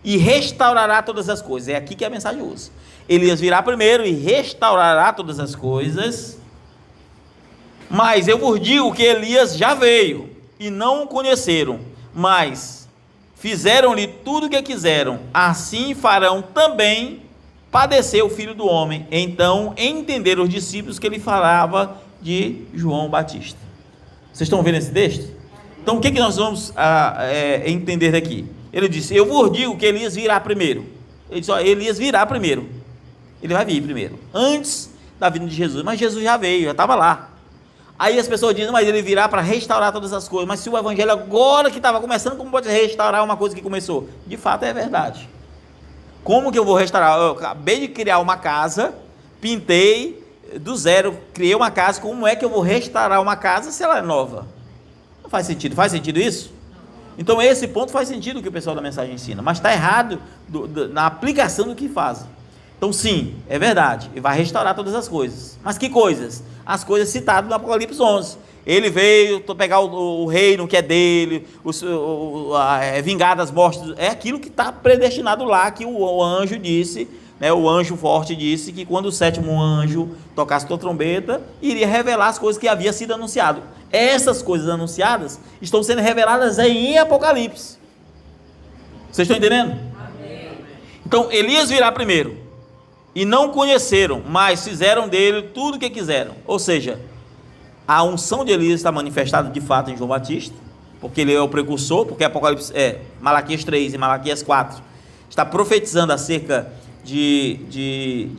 e restaurará todas as coisas. É aqui que a mensagem usa. Elias virá primeiro e restaurará todas as coisas. Mas eu vos digo que Elias já veio e não o conheceram, mas fizeram-lhe tudo o que quiseram. Assim farão também padecer o Filho do Homem. Então entenderam os discípulos que ele falava de João Batista. Vocês estão vendo esse texto? Então o que nós vamos entender daqui? Ele disse: eu vos digo que Elias virá primeiro. Ele disse: Elias virá primeiro. Ele vai vir primeiro, antes da vinda de Jesus. Mas Jesus já veio, já estava lá. Aí as pessoas dizem: mas ele virá para restaurar todas as coisas. Mas se o evangelho agora que estava começando, como pode restaurar uma coisa que começou? De fato é verdade. Como que eu vou restaurar? Eu acabei de criar uma casa, pintei do zero, criei uma casa. Como é que eu vou restaurar uma casa se ela é nova? Não faz sentido. Faz sentido isso? Então esse ponto faz sentido o que o pessoal da mensagem ensina, mas está errado na aplicação do que faz. Então sim, é verdade, ele vai restaurar todas as coisas. Mas que coisas? As coisas citadas no Apocalipse 11. Ele veio pegar o reino que é dele, vingar das mortes. É aquilo que está predestinado lá, que o anjo disse, né, o anjo forte disse que quando o sétimo anjo tocasse sua trombeta, iria revelar as coisas que havia sido anunciado. Essas coisas anunciadas estão sendo reveladas em Apocalipse. Vocês estão entendendo? Amém. Então Elias virá primeiro, e não conheceram, mas fizeram dele tudo o que quiseram. Ou seja, a unção de Elias está manifestada de fato em João Batista, porque ele é o precursor, porque Apocalipse, Malaquias 3 e Malaquias 4 está profetizando acerca de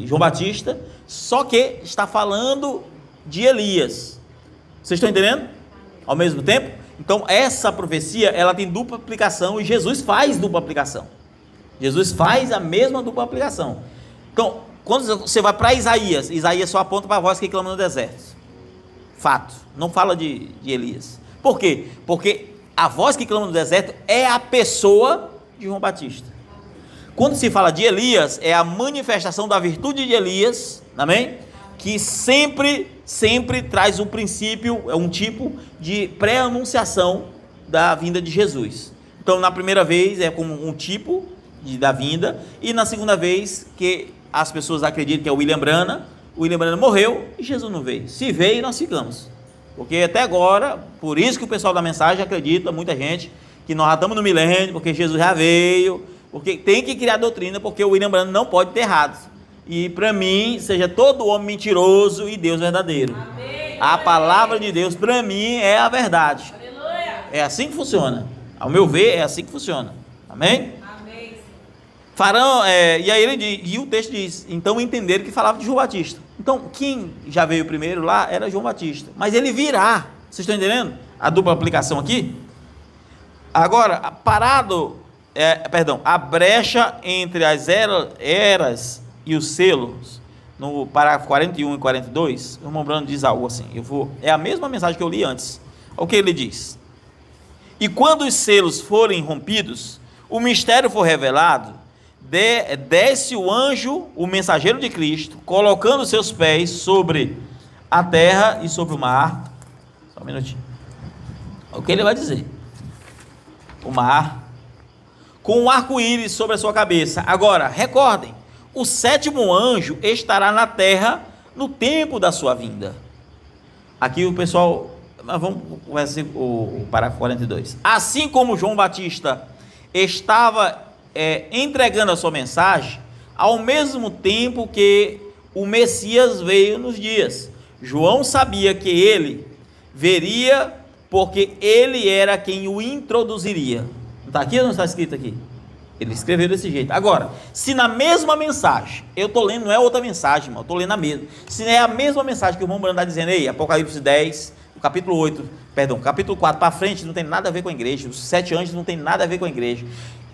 João Batista, só que está falando de Elias. Vocês estão entendendo? Ao mesmo tempo? Então essa profecia, ela tem dupla aplicação, e Jesus faz dupla aplicação. Jesus faz a mesma dupla aplicação. Então, quando você vai para Isaías só aponta para a voz que clama no deserto. Fato. Não fala de Elias. Por quê? Porque a voz que clama no deserto é a pessoa de João Batista. Quando se fala de Elias, é a manifestação da virtude de Elias, amém? Que sempre traz um princípio, um tipo de pré-anunciação da vinda de Jesus. Então, na primeira vez é como um tipo da vinda, e na segunda vez que as pessoas acreditam que é o William Branham morreu e Jesus não veio. Se veio, nós ficamos. Porque até agora, por isso que o pessoal da mensagem acredita, muita gente, que nós já estamos no milênio, porque Jesus já veio, porque tem que criar doutrina, porque o William Branham não pode ter errado. E para mim, seja todo homem mentiroso e Deus verdadeiro. Amém. A palavra de Deus para mim é a verdade. Aleluia. É assim que funciona. Ao meu ver, é assim que funciona. Amém? Amém. Farão, e aí ele diz, e o texto diz, então entenderam que falava de João Batista. Então, quem já veio primeiro lá era João Batista. Mas ele virá. Vocês estão entendendo a dupla aplicação aqui? Agora, a brecha entre as eras e os selos, no parágrafo 41 e 42, o irmão Branham diz algo assim, é a mesma mensagem que eu li antes. O que ele diz? E quando os selos forem rompidos, o mistério for revelado, desce o anjo, o mensageiro de Cristo, colocando seus pés sobre a terra e sobre o mar. Só um minutinho. O que ele vai dizer? O mar, com um arco-íris sobre a sua cabeça. Agora, recordem, o sétimo anjo estará na terra no tempo da sua vinda. Aqui o pessoal, vamos o parágrafo 42. Assim como João Batista estava entregando a sua mensagem, ao mesmo tempo que o Messias veio nos dias, João sabia que ele veria, porque ele era quem o introduziria. Não está aqui ou não está escrito aqui? Ele escreveu desse jeito. Agora, se na mesma mensagem, eu estou lendo, não é outra mensagem, irmão, eu estou lendo a mesma. Se é a mesma mensagem que o irmão Branham está dizendo aí, Apocalipse 10, capítulo 4 para frente, não tem nada a ver com a igreja, os 7 anjos não tem nada a ver com a igreja.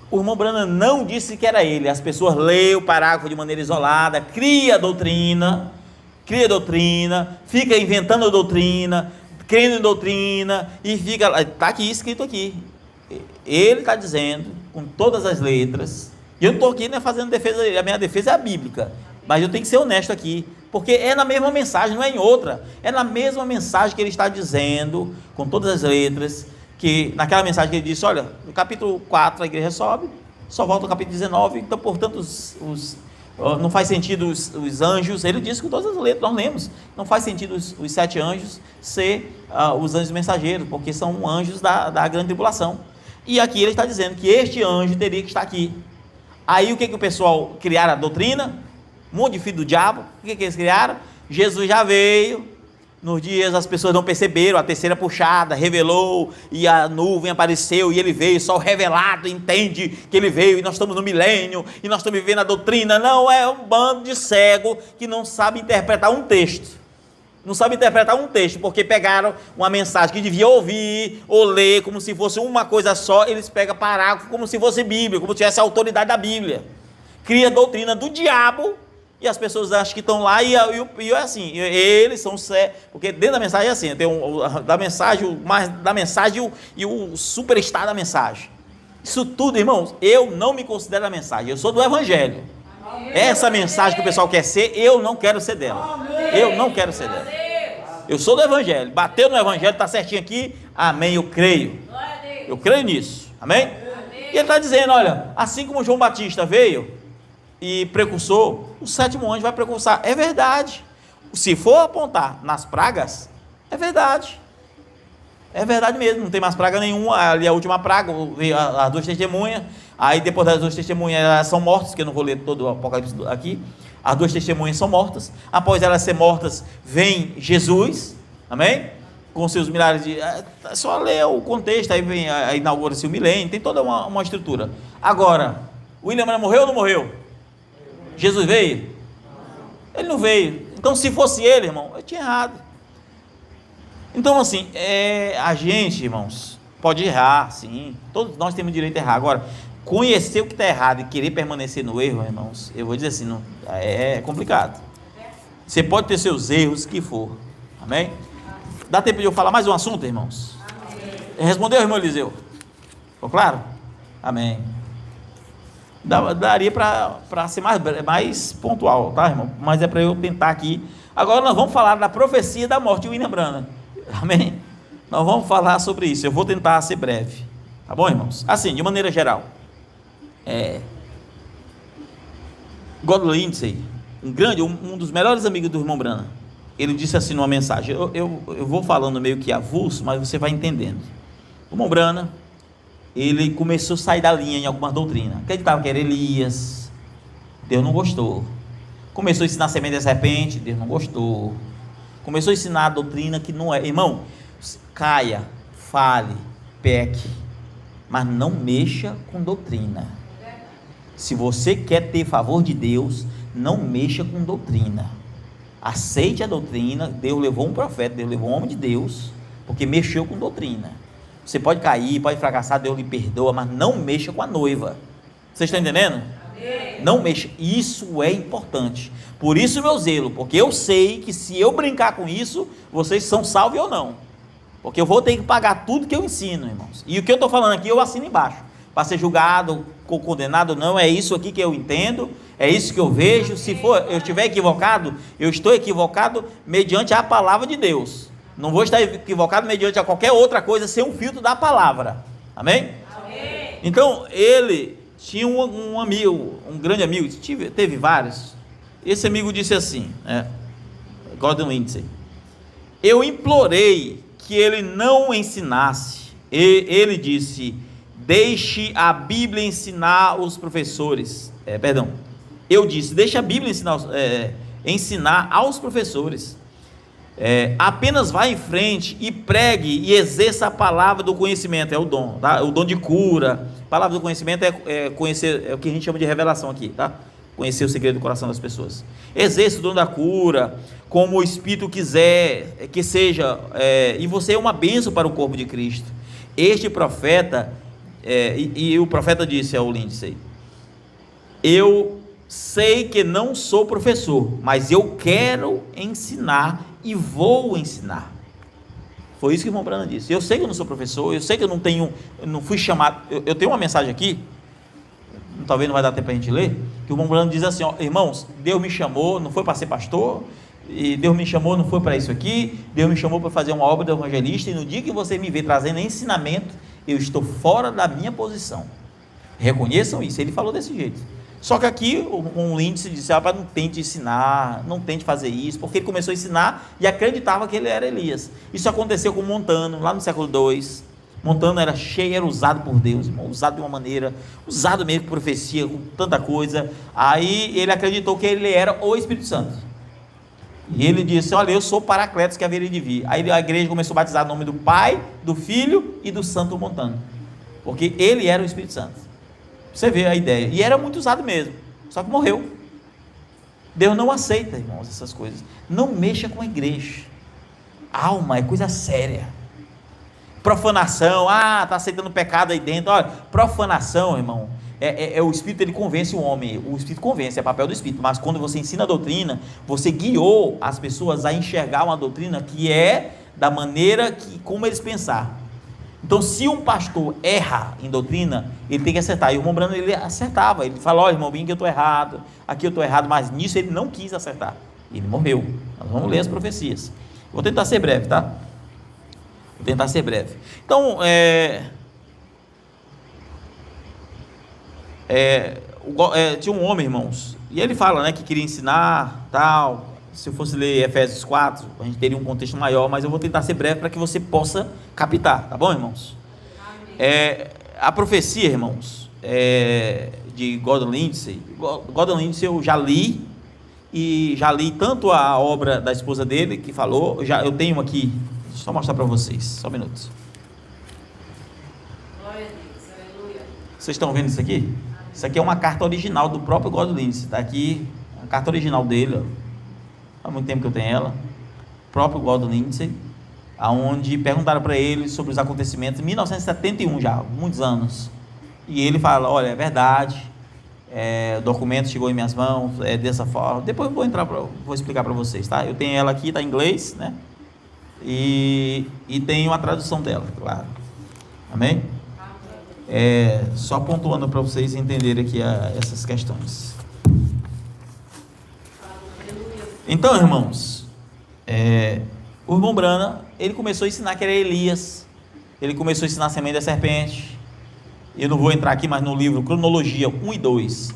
O irmão Branham não disse que era ele. As pessoas leem o parágrafo de maneira isolada, cria doutrina, fica inventando doutrina, crendo em doutrina, e fica, está aqui escrito aqui, ele está dizendo, com todas as letras, e eu não estou aqui fazendo defesa, a minha defesa é a bíblica, mas eu tenho que ser honesto aqui, porque é na mesma mensagem, não é em outra, é na mesma mensagem que ele está dizendo, com todas as letras, que naquela mensagem que ele disse, olha, no capítulo 4 a igreja sobe, só volta no capítulo 19, então portanto não faz sentido os anjos, ele disse com todas as letras, nós lemos, não faz sentido os 7 anjos ser os anjos mensageiros, porque são anjos da grande tribulação, e aqui ele está dizendo que este anjo teria que estar aqui. Aí o que o pessoal criaram? A doutrina, um monte de filho do diabo. O que eles criaram? Jesus já veio, nos dias as pessoas não perceberam, a terceira puxada revelou, e a nuvem apareceu, e ele veio, só o revelado entende que ele veio, e nós estamos no milênio, e nós estamos vivendo a doutrina. Não, é um bando de cego que não sabe interpretar um texto. Não sabe interpretar um texto, porque pegaram uma mensagem que devia ouvir ou ler como se fosse uma coisa só, eles pegam parágrafo como se fosse Bíblia, como se tivesse a autoridade da Bíblia. Cria doutrina do diabo, e as pessoas acham que estão lá, e é assim, eles são cegos, porque dentro da mensagem é assim, tem da mensagem e o superstar da mensagem. Isso tudo, irmãos, eu não me considero a mensagem, eu sou do Evangelho. Essa mensagem que o pessoal quer ser, eu não quero ser dela. Eu não quero ser dela. Eu sou do Evangelho. Bateu no Evangelho, está certinho aqui. Amém, eu creio. Eu creio nisso. Amém? E ele está dizendo, olha, assim como João Batista veio e precursor, o sétimo anjo vai precursar. É verdade. Se for apontar nas pragas, é verdade. É verdade mesmo, não tem mais praga nenhuma. Ali a última praga, veio as 2 testemunhas. Aí depois das 2 testemunhas, elas são mortas, que eu não vou ler todo o Apocalipse aqui. As 2 testemunhas são mortas. Após elas serem mortas, vem Jesus, amém? Com seus milhares de... É só ler o contexto, aí vem, aí inaugura-se o milênio, tem toda uma estrutura. Agora, William Branham morreu ou não morreu? Jesus veio? Ele não veio. Então, se fosse ele, irmão, eu tinha errado. Então, assim, a gente, irmãos, pode errar, sim. Todos nós temos direito a errar. Agora, conhecer o que está errado e querer permanecer no erro, irmãos, eu vou dizer assim, não, é complicado. Você pode ter seus erros, que for. Amém? Dá tempo de eu falar mais um assunto, irmãos? Amém. Respondeu, irmão Eliseu? Ficou claro? Amém. Daria para ser mais pontual, tá, irmão? Mas é para eu tentar aqui. Agora nós vamos falar da profecia da morte de William Branham. Amém? Nós vamos falar sobre isso. Eu vou tentar ser breve. Tá bom, irmãos? Assim, de maneira geral, Gordon Lindsay, um dos melhores amigos do irmão Branham, ele disse assim numa mensagem, eu vou falando meio que avulso, mas você vai entendendo. O irmão Branham, ele começou a sair da linha em algumas doutrinas, acreditava que era Elias, Deus não gostou. Começou a ensinar a semente da serpente, Deus não gostou. Começou a ensinar a doutrina que não é, irmão, caia, fale, peque, mas não mexa com doutrina. Se você quer ter favor de Deus, não mexa com doutrina. Aceite a doutrina. Deus levou um profeta, Deus levou um homem de Deus, porque mexeu com doutrina. Você pode cair, pode fracassar, Deus lhe perdoa, mas não mexa com a noiva. Vocês estão entendendo? Amém. Não mexa. Isso é importante. Por isso o meu zelo, porque eu sei que se eu brincar com isso, vocês são salvos ou não. Porque eu vou ter que pagar tudo que eu ensino, irmãos. E o que eu estou falando aqui, eu assino embaixo. Para ser julgado, condenado, não, é isso aqui que eu entendo, é isso que eu vejo. Se for, eu estiver equivocado, eu estou equivocado mediante a palavra de Deus. Não vou estar equivocado mediante a qualquer outra coisa, sem um filtro da palavra. Amém? Amém. Então, ele tinha um amigo, um grande amigo, teve vários. Esse amigo disse assim, Gordon Lindsay, eu implorei que ele não ensinasse, ele disse, deixe a Bíblia ensinar os professores, eu disse, deixe a Bíblia ensinar aos professores, apenas vá em frente e pregue e exerça a palavra do conhecimento, é o dom, tá? O dom de cura, a palavra do conhecimento é conhecer, é o que a gente chama de revelação aqui, tá? Conhecer o segredo do coração das pessoas, exerça o dom da cura, como o Espírito quiser que seja, e você é uma bênção para o corpo de Cristo. Este profeta, e o profeta disse ao Lindsay, eu sei que não sou professor, mas eu quero ensinar e vou ensinar. Foi isso que o irmão Branham disse. Eu sei que eu não sou professor, eu sei que eu não fui chamado, eu tenho uma mensagem aqui, talvez não vai dar tempo para a gente ler, que o irmão Branham diz assim, irmãos, Deus me chamou, não foi para ser pastor, e Deus me chamou, não foi para isso aqui, Deus me chamou para fazer uma obra de evangelista, e no dia que você me vê trazendo ensinamento, eu estou fora da minha posição. Reconheçam isso, ele falou desse jeito. Só que aqui um Lindsay disse, não tente ensinar, não tente fazer isso, porque ele começou a ensinar e acreditava que ele era Elias. Isso aconteceu com Montano, lá no século II. Montano era usado por Deus, irmão, usado de uma maneira, usado mesmo com profecia, com tanta coisa. Aí ele acreditou que ele era o Espírito Santo. E ele disse, olha, eu sou o Paracletos que haveria de vir. Aí a igreja começou a batizar o nome do Pai, do Filho e do Santo Montano, porque ele era o Espírito Santo. Você vê a ideia, e era muito usado mesmo, só que morreu. Deus não aceita, irmãos, essas coisas. Não mexa com a igreja. Alma é coisa séria. Profanação, está aceitando pecado aí dentro. Olha, profanação, irmão, o Espírito, ele convence o homem. O Espírito convence, é papel do Espírito. Mas quando você ensina a doutrina, você guiou as pessoas a enxergar uma doutrina que é da maneira como eles pensar. Então, se um pastor erra em doutrina, ele tem que acertar. E o irmão Branham, ele acertava. Ele fala, irmão Binho, que eu estou errado, aqui eu estou errado, mas nisso ele não quis acertar. Ele morreu. Nós vamos ler as profecias. Vou tentar ser breve, tá? Vou tentar ser breve. Então, tinha um homem, irmãos, e ele fala, né, que queria ensinar, tal. Se eu fosse ler Efésios 4, a gente teria um contexto maior, mas eu vou tentar ser breve para que você possa captar, tá bom, irmãos? A profecia, irmãos, de Gordon Lindsay. Gordon Lindsay eu já li, e já li tanto a obra da esposa dele, que falou, eu tenho aqui, deixa eu só mostrar para vocês, só um minuto. Glória a Deus, aleluia. Vocês estão vendo isso aqui? Isso aqui é uma carta original do próprio Gordon Lindsay, está aqui, a carta original dele, ó. Há muito tempo que eu tenho ela, próprio Gordon Lindsay, aonde perguntaram para ele sobre os acontecimentos em 1971 já, muitos anos, e ele fala, olha, é verdade, o documento chegou em minhas mãos, dessa forma. Depois eu vou explicar para vocês, tá? Eu tenho ela aqui, está em inglês, né? E tem uma tradução dela, claro. Amém? Só pontuando para vocês entenderem aqui essas questões. Então, irmãos, o irmão Branham, ele começou a ensinar que era Elias, ele começou a ensinar a semente da serpente, Eu não vou entrar aqui, mas no livro Cronologia 1 e 2,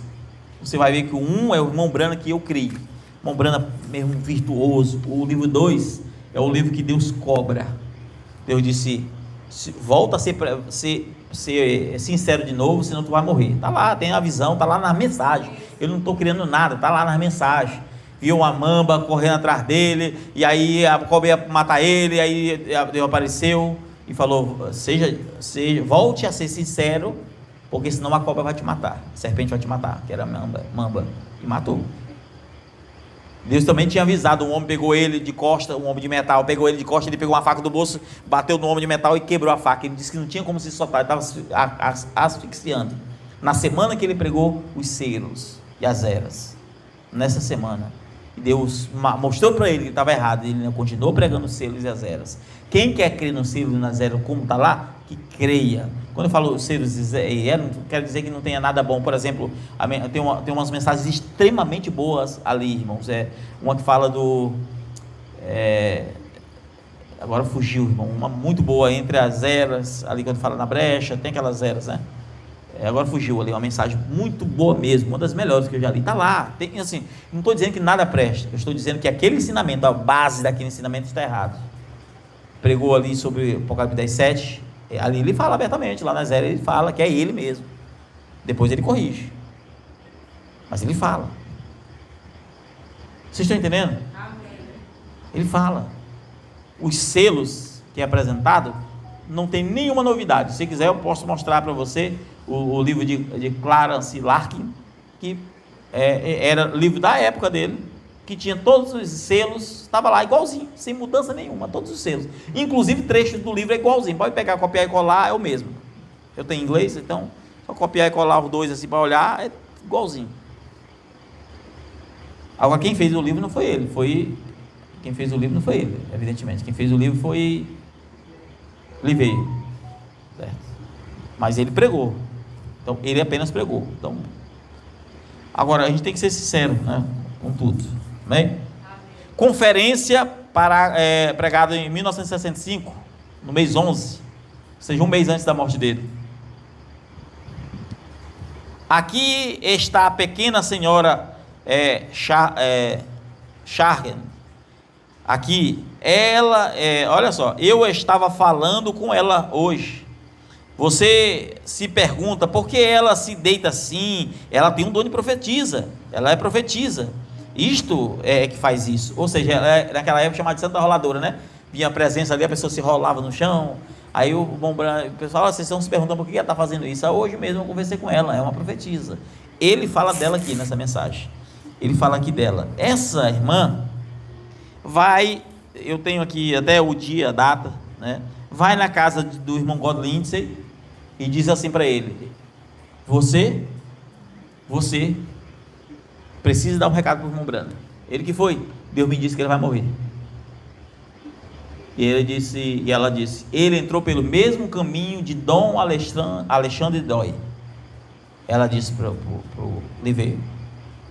você vai ver que o 1 é o irmão Branham que eu criei. O irmão Branham mesmo virtuoso. O livro 2 é o livro que Deus cobra. Deus disse: volta a ser sincero de novo, senão tu vai morrer. Está lá, tem a visão, está lá na mensagem. Eu não estou criando nada, está lá na mensagem. Viu uma mamba correndo atrás dele, e aí a cobra ia matar ele, e aí Deus apareceu e falou: volte a ser sincero, porque senão a cobra vai te matar, a serpente vai te matar, que era a mamba, e matou. Deus também tinha avisado, um homem pegou ele de costa, um homem de metal, pegou ele de costa, ele pegou uma faca do bolso, bateu no homem de metal e quebrou a faca. Ele disse que não tinha como se soltar, ele estava asfixiando. Na semana que ele pregou os selos e as eras, nessa semana, Deus mostrou para ele que estava errado, ele continuou pregando os selos e as eras. Quem quer crer nos selos e nas eras, como está lá, que creia. Quando eu falo selos e eras, não quero dizer que não tenha nada bom. Por exemplo, tem umas mensagens extremamente boas ali, irmãos. Uma que fala agora fugiu, irmão. Uma muito boa entre as eras, ali quando fala na brecha, tem aquelas eras, né? Agora fugiu ali, uma mensagem muito boa mesmo, uma das melhores que eu já li. Está lá, tem assim, não estou dizendo que nada presta, eu estou dizendo que aquele ensinamento, a base daquele ensinamento está errado. Pregou ali sobre Apocalipse 10:7, ali ele fala abertamente, lá nas eras ele fala que é ele mesmo, depois ele corrige, mas ele fala. Vocês estão entendendo? Amém. Ele fala, os selos que é apresentado, não tem nenhuma novidade. Se quiser eu posso mostrar para você o livro de Clarence Larkin, que era livro da época dele, que tinha todos os selos, estava lá igualzinho, sem mudança nenhuma, todos os selos, inclusive trechos do livro é igualzinho, pode pegar, copiar e colar, é o mesmo. Eu tenho inglês, então só copiar e colar os dois assim para olhar, é igualzinho. Agora quem fez o livro não foi ele, evidentemente, quem fez o livro foi Livei, certo? Mas ele pregou, então ele apenas pregou. Então, agora a gente tem que ser sincero, né, com tudo, né? Conferência pregada em 1965, no mês 11, ou seja, um mês antes da morte dele. Aqui está a pequena senhora Shargen. Aqui, ela, olha só, eu estava falando com ela hoje. Você se pergunta por que ela se deita assim? Ela tem um dom de profetisa, ela é profetisa. Isto é que faz isso. Ou seja, ela naquela época chamada de Santa Roladora, né? Vinha a presença ali, a pessoa se rolava no chão. Aí o pessoal, vocês estão se perguntando por que ela está fazendo isso. Hoje mesmo eu conversei com ela, é uma profetisa. Ele fala dela aqui nessa mensagem. Ele fala aqui dela. Essa irmã eu tenho aqui até o dia, a data, né? Vai na casa do irmão God Lindsay e diz assim para ele: você precisa dar um recado para o irmão Branham. Ele que foi, Deus me disse que ele vai morrer. E ela disse: ele entrou pelo mesmo caminho de Dom Alexandre Doyle. Ela disse para o Livei,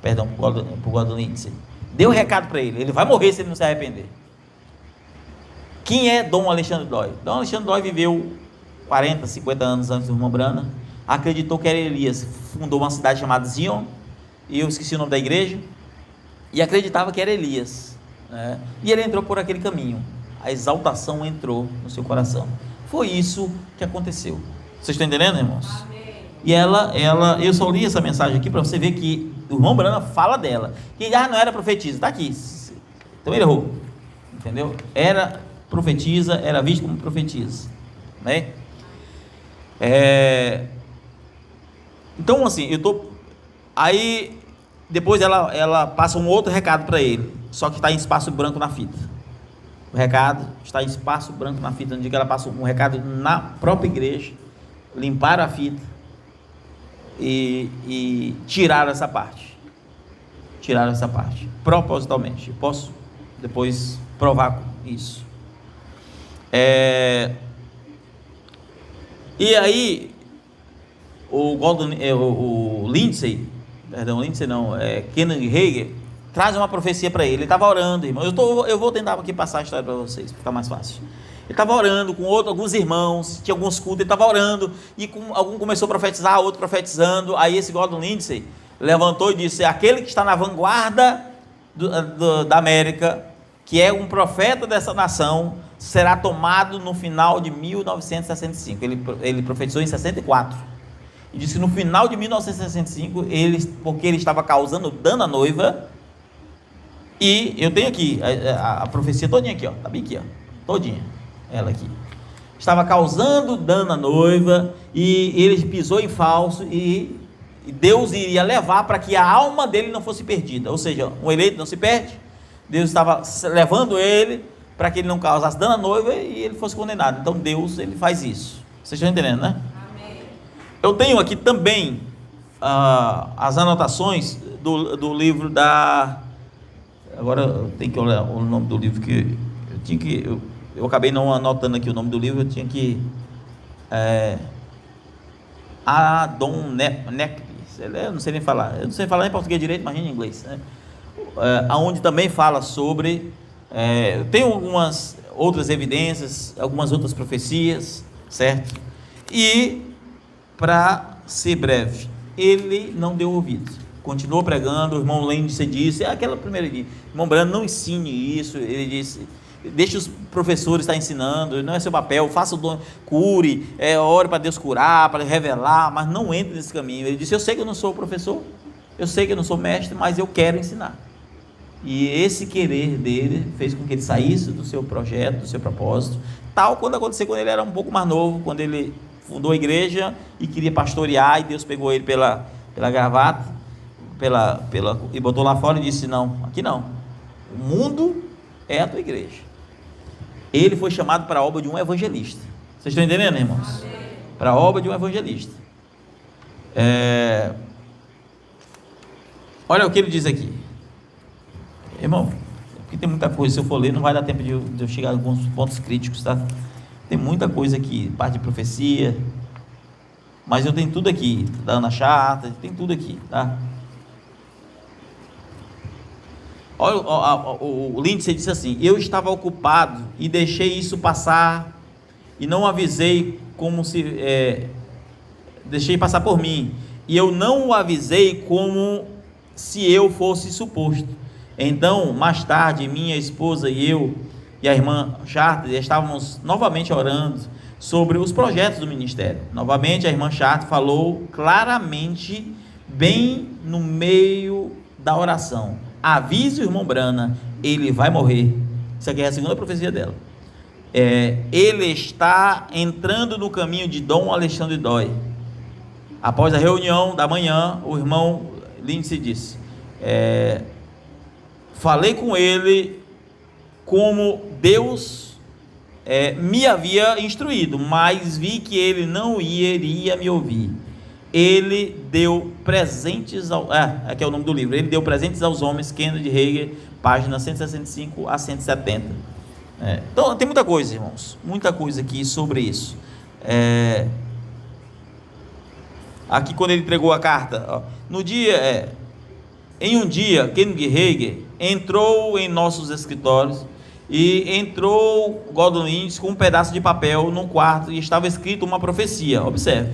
perdão, para o God Lindsay, deu um recado para ele vai morrer se ele não se arrepender. Quem é Dom Alexandre Doyle? Dom Alexandre Doyle viveu 40, 50 anos antes do irmão Branham, acreditou que era Elias, fundou uma cidade chamada Zion, e eu esqueci o nome da igreja, e acreditava que era Elias, né? E ele entrou por aquele caminho, a exaltação entrou no seu coração. Foi isso que aconteceu. Vocês estão entendendo, irmãos? Amém. E eu só li essa mensagem aqui para você ver que o irmão Branham fala dela, que não era profetisa, está aqui, então ele errou, entendeu? Era profetisa, era visto como profetisa, né? Então assim, aí depois ela passa um outro recado para ele, só que está em espaço branco na fita. O recado está em espaço branco na fita. No dia que ela passa um recado na própria igreja, limparam a fita e tiraram essa parte, propositalmente. Eu posso depois provar isso. E aí o Lindsay, Kenneth Hagin traz uma profecia para ele. Ele estava orando, irmão. Eu vou tentar aqui passar a história para vocês, para ficar mais fácil. Ele estava orando com alguns irmãos, tinha alguns cultos, ele estava orando, e algum começou a profetizar, outro profetizando. Aí esse Gordon Lindsay levantou e disse: aquele que está na vanguarda da América, que é um profeta dessa nação, será tomado no final de 1965. Ele profetizou em 64. E disse que no final de 1965, porque ele estava causando dano à noiva. E eu tenho aqui a profecia todinha aqui, ó, tá bem aqui, ó, todinha, ela aqui. Estava causando dano à noiva, e ele pisou em falso, e Deus iria levar para que a alma dele não fosse perdida. Ou seja, um eleito não se perde. Deus estava levando ele para que ele não causasse dano à noiva e ele fosse condenado. Então Deus, ele faz isso. Vocês estão entendendo, né? Amém. Eu tenho aqui também as anotações do livro da... Agora eu tenho que olhar o nome do livro, que eu acabei não anotando aqui o nome do livro. Eu tinha que... Adon Neckby, eu não sei nem falar, em português direito, imagina em inglês, né? Onde também fala sobre, tem algumas outras evidências, algumas outras profecias, certo? E, para ser breve, ele não deu ouvido, continuou pregando. O irmão Lindsay disse, aquela primeira dia, irmão Branham, não ensine isso. Ele disse, deixe os professores estar ensinando, não é seu papel, faça o dom, cure, ore para Deus curar, para revelar, mas não entre nesse caminho. Ele disse, eu sei que eu não sou professor, eu sei que eu não sou mestre, mas eu quero ensinar. E esse querer dele fez com que ele saísse do seu projeto, do seu propósito, tal quando aconteceu quando ele era um pouco mais novo, quando ele fundou a igreja e queria pastorear, e Deus pegou ele pela gravata, e botou lá fora e disse, não, aqui não, o mundo é a tua igreja. Ele foi chamado para a obra de um evangelista. Vocês estão entendendo, irmãos? Para a obra de um evangelista. Olha o que ele diz aqui, irmão, porque tem muita coisa, se eu for ler não vai dar tempo de eu chegar a alguns pontos críticos, tá? Tem muita coisa aqui, parte de profecia, mas eu tenho tudo aqui, da Ana Chata, tem tudo aqui, tá? Olha, o Lindsay disse assim, eu estava ocupado e deixei isso passar, e não avisei deixei passar por mim, e eu não o avisei como se eu fosse suposto. Então, mais tarde, minha esposa e eu, e a irmã Charter, estávamos novamente orando sobre os projetos do ministério. Novamente, a irmã Charter falou claramente, bem no meio da oração, avise o irmão Branham, ele vai morrer. Isso aqui é a segunda profecia dela. Ele está entrando no caminho de Dom Alexandre Doyle. Após a reunião da manhã, o irmão Lindsay disse, falei com ele como Deus me havia instruído, mas vi que ele não iria me ouvir. Ele deu presentes aqui é o nome do livro, ele deu presentes aos homens, Kennedy Hagin, página 165 a 170. Então tem muita coisa, irmãos, muita coisa aqui sobre isso. Aqui quando ele entregou a carta, ó, em um dia, Kennedy Hagin entrou em nossos escritórios, e entrou Gordon Lindsay com um pedaço de papel num quarto, e estava escrito uma profecia, observe,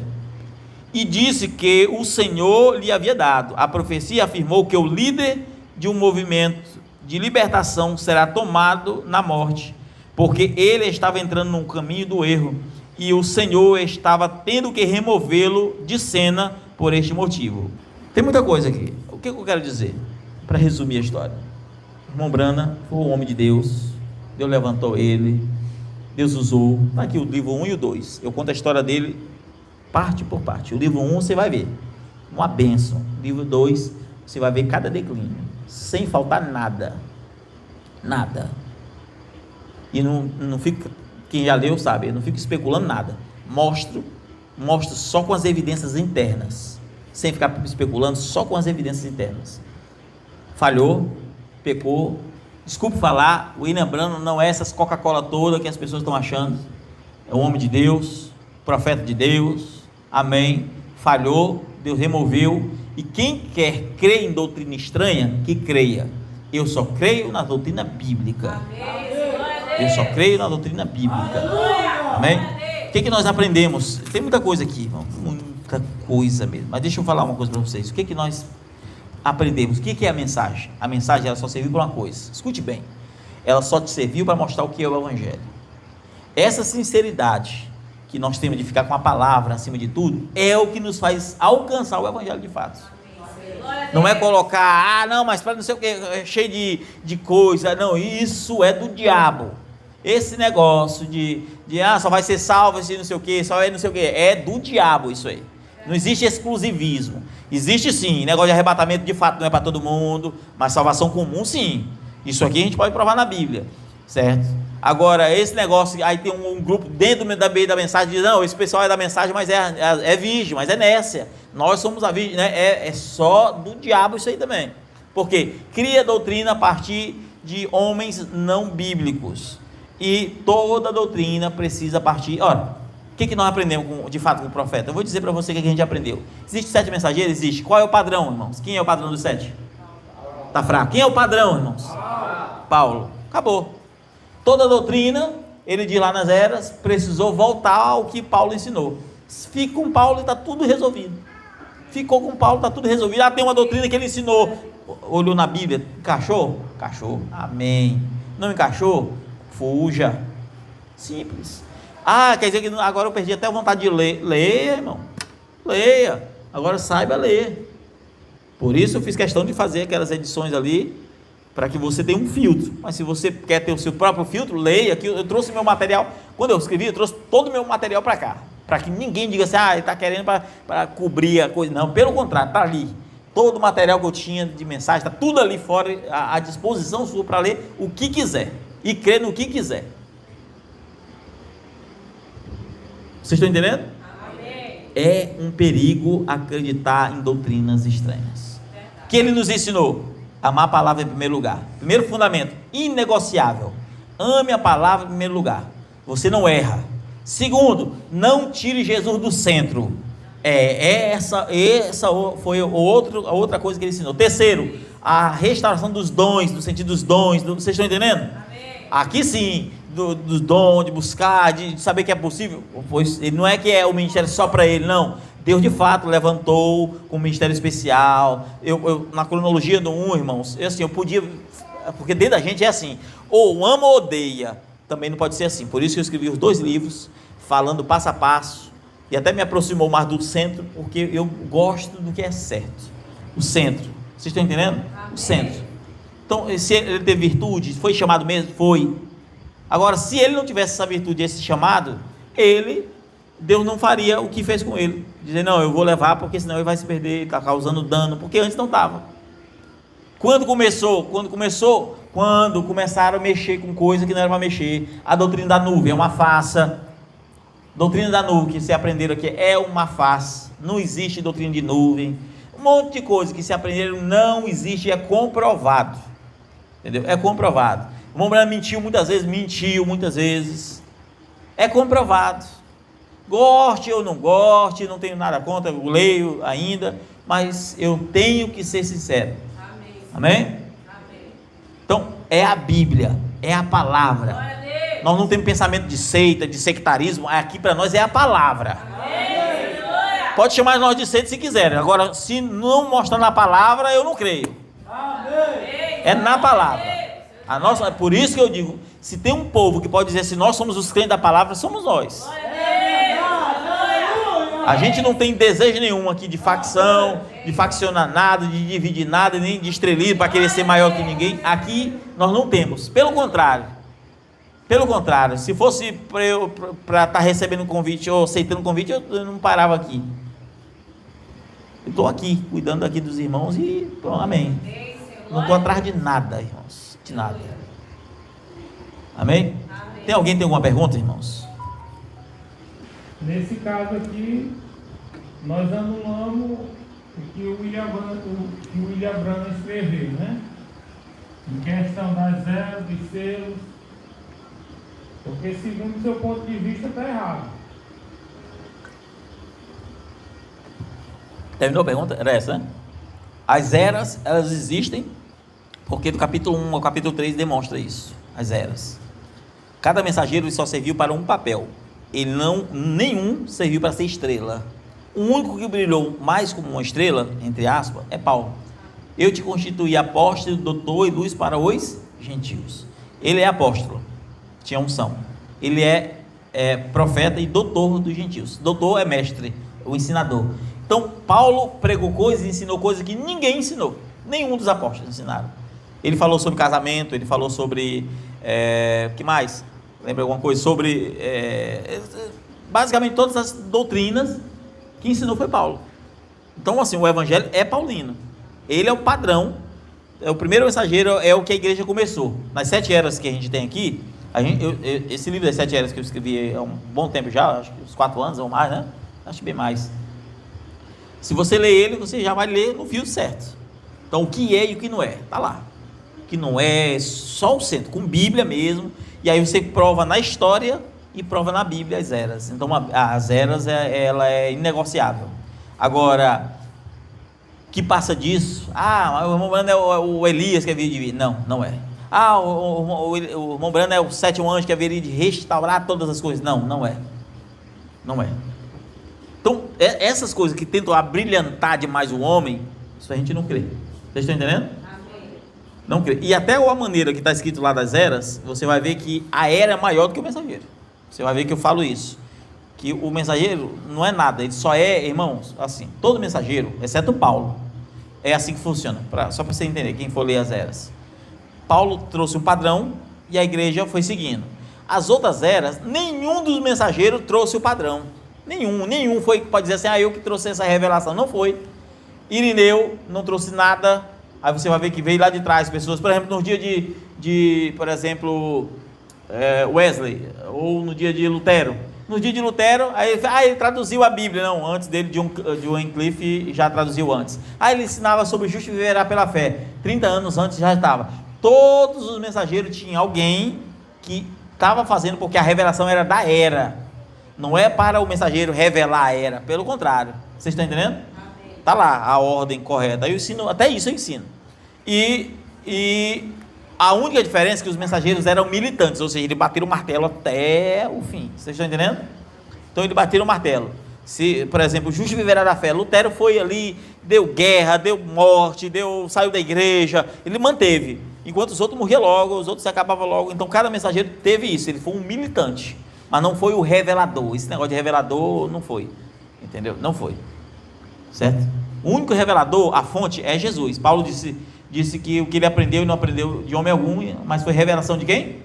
e disse que o Senhor lhe havia dado. A profecia afirmou que o líder de um movimento de libertação será tomado na morte, porque ele estava entrando num caminho do erro, e o Senhor estava tendo que removê-lo de cena por este motivo. Tem muita coisa aqui. O que eu quero dizer, para resumir a história? O irmão Branham foi um homem de Deus, Deus levantou ele, Deus usou. Está aqui o livro 1 e o 2, eu conto a história dele parte por parte. O livro 1 você vai ver, uma bênção. O livro 2 você vai ver cada declínio, sem faltar nada, e não fica, quem já leu sabe, eu não fico especulando nada, mostro só com as evidências internas, sem ficar especulando, só com as evidências internas. Falhou, pecou, desculpe falar, o William Branham não é essas Coca-Cola toda que as pessoas estão achando, é um homem de Deus, profeta de Deus, amém, falhou, Deus removeu, e quem quer crer em doutrina estranha, que creia, eu só creio na doutrina bíblica. Amém. Eu só creio na doutrina bíblica. Amém? O que nós aprendemos? Tem muita coisa aqui, irmão, muita coisa mesmo. Mas deixa eu falar uma coisa para vocês. O que nós aprendemos? O que é a mensagem? A mensagem, ela só serviu para uma coisa. Escute bem. Ela só te serviu para mostrar o que é o Evangelho. Essa sinceridade que nós temos de ficar com a palavra acima de tudo, é o que nos faz alcançar o Evangelho de fato. Não é colocar, não, mas para não sei o que, é cheio de coisa. Não, isso é do diabo. Esse negócio de só vai ser salvo se não sei o que, só é não sei o que, é do diabo isso aí. Não existe exclusivismo. Existe sim, negócio de arrebatamento de fato não é para todo mundo, mas salvação comum sim. Isso aqui a gente pode provar na Bíblia, certo? Agora, esse negócio, aí tem um grupo dentro da mensagem que diz, não, esse pessoal é da mensagem, mas é virgem, mas é nécia. Nós somos a virgem, né? É só do diabo isso aí também. Porque cria doutrina a partir de homens não bíblicos. E toda doutrina precisa partir. Ora, o que nós aprendemos de fato com o profeta? Eu vou dizer para você o que a gente aprendeu. Existe 7 mensageiros? Existe. Qual é o padrão, irmãos? Quem é o padrão dos 7? Está fraco. Quem é o padrão, irmãos? Paulo. Acabou. Toda doutrina, ele diz lá nas eras, precisou voltar ao que Paulo ensinou. Fica com Paulo e está tudo resolvido. Ficou com Paulo, está tudo resolvido. Tem uma doutrina que ele ensinou. Olhou na Bíblia, encaixou? Encaixou. Amém. Não encaixou? Fuja. Simples. Quer dizer que agora eu perdi até a vontade de ler. Leia, irmão. Leia. Agora saiba ler. Por isso eu fiz questão de fazer aquelas edições ali, para que você tenha um filtro. Mas se você quer ter o seu próprio filtro, leia. Aqui eu trouxe meu material. Quando eu escrevi, eu trouxe todo o meu material para cá, para que ninguém diga assim, ele está querendo para cobrir a coisa. Não, pelo contrário, está ali. Todo o material que eu tinha de mensagem, está tudo ali fora, à disposição sua para ler o que quiser e crer no que quiser. Vocês estão entendendo? Amém. É um perigo acreditar em doutrinas estranhas. O que ele nos ensinou? Amar a palavra em primeiro lugar. Primeiro fundamento, inegociável. Ame a palavra em primeiro lugar. Você não erra. Segundo, não tire Jesus do centro. Essa foi a outra coisa que ele ensinou. Terceiro, a restauração dos dons, no sentido dos dons. Vocês estão entendendo? Amém. Aqui sim, dos dons, de buscar, de saber que é possível. Pois não é que é o ministério só para ele, não. Deus de fato levantou com um ministério especial. Eu na cronologia do 1, irmãos, eu podia, porque dentro da gente é assim, ou ama ou odeia, também não pode ser assim. Por isso que eu escrevi os 2 livros, falando passo a passo, e até me aproximou mais do centro, porque eu gosto do que é certo. O centro, vocês estão entendendo? Amém. O centro. Então, se ele teve virtude, foi chamado mesmo? Foi. Agora, se ele não tivesse essa virtude, esse chamado, Deus não faria o que fez com ele, dizer, não, eu vou levar, porque senão ele vai se perder, ele está causando dano, porque antes não estava. Quando começaram a mexer com coisa que não era para mexer, a doutrina da nuvem é uma farsa. Doutrina da nuvem, que se aprenderam aqui, é uma farsa. Não existe doutrina de nuvem. Um monte de coisa que se aprenderam não existe, é comprovado. Entendeu? É comprovado. O irmão Branham mentiu muitas vezes. É comprovado. Goste ou não goste, não tenho nada contra, eu leio ainda, mas eu tenho que ser sincero. Amém? Amém? Então, é a Bíblia, é a palavra. Nós não temos pensamento de seita, de sectarismo, aqui para nós é a palavra. Amém. Pode chamar nós de seita se quiserem, agora se não mostrar na palavra, eu não creio. Amém. É na palavra. É por isso que eu digo, se tem um povo que pode dizer se nós somos os crentes da palavra, somos nós. A gente não tem desejo nenhum aqui de facção, de faccionar nada, de dividir nada, nem de estrelismo para querer ser maior que ninguém. Aqui nós não temos. Pelo contrário, se fosse para estar recebendo um convite ou aceitando um convite, eu não parava aqui. Eu estou aqui, cuidando aqui dos irmãos e pronto, amém. Não estou atrás de nada, irmãos, de nada. Amém? Tem alguém que tem alguma pergunta, irmãos? Nesse caso aqui, nós anulamos o que o William Branham escreveu, né? Em questão das eras, dos selos, porque segundo o seu ponto de vista está errado. Terminou a pergunta? Era essa, né? As eras, elas existem, porque do capítulo 1 ao capítulo 3 demonstra isso, as eras. Cada mensageiro só serviu para um papel. Nenhum serviu para ser estrela. O único que brilhou mais como uma estrela, entre aspas, é Paulo. Eu te constituí apóstolo, doutor e luz para os gentios. Ele é apóstolo, tinha unção. Ele é profeta e doutor dos gentios. Doutor é mestre, o ensinador. Então Paulo pregou coisas e ensinou coisas que ninguém ensinou. Nenhum dos apóstolos ensinaram. Ele falou sobre casamento, ele falou sobre que mais? Lembra alguma coisa? Sobre basicamente todas as doutrinas que ensinou foi Paulo. Então assim, o evangelho é paulino. Ele é o padrão, é o primeiro mensageiro, é o que a igreja começou. Nas 7 eras que a gente tem aqui, esse livro das 7 eras que eu escrevi há um bom tempo já, acho que uns 4 anos ou mais, né? Acho bem mais. Se você ler ele, você já vai ler no fio certo. Então o que é e o que não é, tá lá. O que não é só o centro, com Bíblia mesmo, e aí você prova na história e prova na Bíblia as eras. Então as eras, ela é inegociável. Agora, que passa disso? O irmão Brando é o Elias que haveria de vir. Não, não é. O irmão Brando é o 7º anjo que haveria de restaurar todas as coisas. Não, não é. Não é. Então, essas coisas que tentam abrilhantar demais o homem, isso a gente não crê. Vocês estão entendendo? Amém. Não crê. E até a maneira que está escrito lá das eras, você vai ver que a era é maior do que o mensageiro. Você vai ver que eu falo isso. Que o mensageiro não é nada, ele só é, irmãos, assim, todo mensageiro, exceto Paulo, é assim que funciona, só para você entender, quem for ler as eras. Paulo trouxe um padrão e a igreja foi seguindo. As outras eras, nenhum dos mensageiros trouxe o padrão, nenhum foi, pode dizer assim, eu que trouxe essa revelação, não foi. Irineu não trouxe nada, aí você vai ver que veio lá de trás, pessoas, por exemplo, no dia de por exemplo, Wesley, ou no dia de Lutero. No dia de Lutero, aí ele traduziu a Bíblia, não, antes dele, John Wycliffe já traduziu antes. Aí ele ensinava sobre o justo viverá pela fé, 30 anos antes já estava. Todos os mensageiros tinham alguém que estava fazendo, porque a revelação era da era, não é para o mensageiro revelar a era, pelo contrário, vocês estão entendendo? Está lá a ordem correta, eu ensino, até isso eu ensino. E a única diferença é que os mensageiros eram militantes, ou seja, eles bateram o martelo até o fim. Vocês estão entendendo? Então eles bateram o martelo. Se, por exemplo, o justo viverá da fé, Lutero foi ali, deu guerra, deu morte, saiu da igreja, ele manteve. Enquanto os outros morriam logo, os outros se acabavam logo. Então cada mensageiro teve isso, ele foi um militante, mas não foi o revelador. Esse negócio de revelador não foi, entendeu? Não foi, certo? O único revelador, a fonte é Jesus. Paulo disse que o que ele aprendeu, não aprendeu de homem algum, mas foi revelação de quem?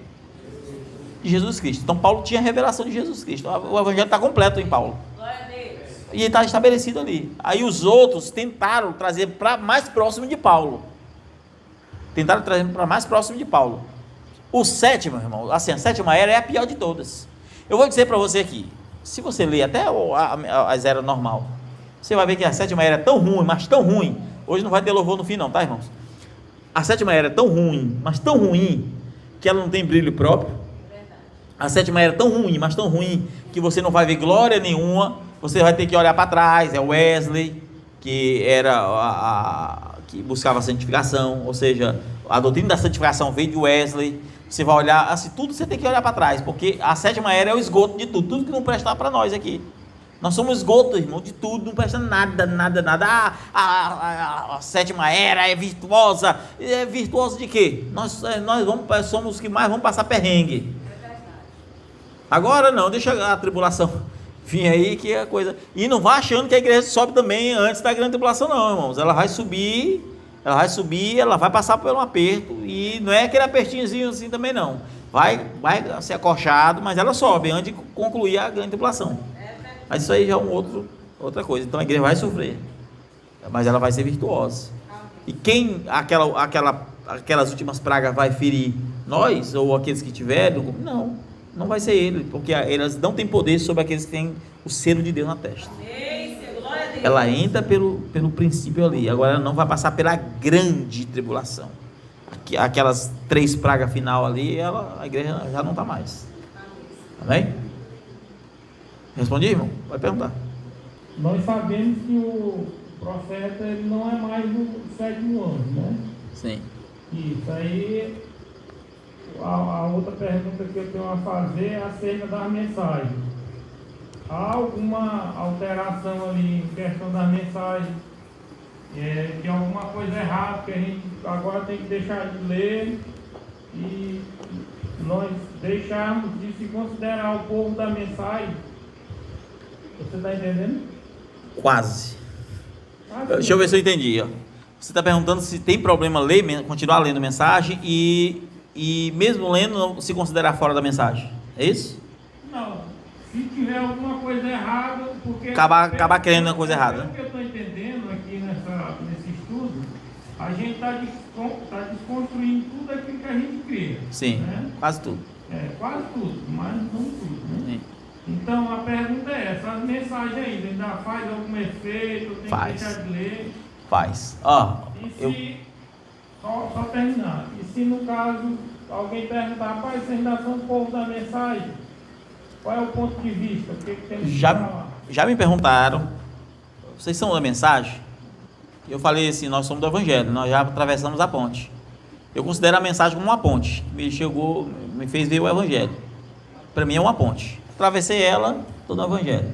De Jesus Cristo. Então Paulo tinha revelação de Jesus Cristo. O evangelho está completo em Paulo. E está estabelecido ali. Aí os outros tentaram trazer para mais próximo de Paulo. Tentaram trazer para mais próximo de Paulo. O 7º, irmão, assim, a 7ª era é a pior de todas. Eu vou dizer para você aqui, se você ler até as eras normal, você vai ver que a 7ª era é tão ruim, mas tão ruim. Hoje não vai ter louvor no fim não, tá, irmãos? A 7ª era é tão ruim, mas tão ruim, que ela não tem brilho próprio. A 7ª era é tão ruim, mas tão ruim, que você não vai ver glória nenhuma. Você vai ter que olhar para trás. É Wesley, que era que buscava a santificação, ou seja, a doutrina da santificação veio de Wesley. Você vai olhar, assim, tudo você tem que olhar para trás, porque a 7ª era é o esgoto de tudo que não presta para nós aqui. Nós somos esgoto, irmão, de tudo, não presta nada. A 7ª era é virtuosa. É virtuosa de quê? Nós somos os que mais vamos passar perrengue. Agora não, deixa a tribulação vir aí, que é a coisa. E não vá achando que a igreja sobe também antes da grande tribulação, não, irmãos. Ela vai subir, ela vai passar por um aperto, e não é aquele apertinhozinho assim também, não. Vai ser acorchado, mas ela sobe antes de concluir a grande tribulação. Mas isso aí já é outra coisa. Então a igreja vai sofrer, mas ela vai ser virtuosa. E quem aquelas últimas pragas vai ferir? Nós ou aqueles que tiveram? Não vai ser ele, porque elas não têm poder sobre aqueles que têm o selo de Deus na testa. Ela entra pelo princípio ali. Agora ela não vai passar pela grande tribulação. Aquelas 3 pragas final ali, a igreja já não está mais. Amém? Respondi, irmão? Vai perguntar. Nós sabemos que o profeta ele não é mais do 7º ano, né? Sim. Isso aí, a outra pergunta que eu tenho a fazer é acerca das mensagens. Há alguma alteração ali em questão das mensagens? Tem alguma coisa errada que a gente agora tem que deixar de ler e nós deixarmos de se considerar o povo da mensagem? Você está entendendo? Quase. Deixa eu ver se eu entendi. Ó. Você está perguntando se tem problema continuar lendo mensagem e mesmo lendo não se considerar fora da mensagem. É isso? Não. Se tiver alguma coisa errada, porque... Acabar querendo uma coisa errada. Pelo que eu estou entendendo aqui nesse estudo, a gente está desconstruindo tudo aquilo que a gente cria. Sim, né? quase tudo. Quase tudo, mas não tudo. Né? Sim. Então a pergunta é essa, as mensagens ainda faz algum efeito, tem que deixar de ler? Faz. Só terminar. E se no caso alguém perguntar, rapaz, vocês ainda são o povo da mensagem? Qual é o ponto de vista? O que tem que falar? Já me perguntaram, vocês são da mensagem? Eu falei assim, nós somos do Evangelho, nós já atravessamos a ponte. Eu considero a mensagem como uma ponte, me fez ver o Evangelho. Para mim é uma ponte. Atravessei ela, estou no Evangelho.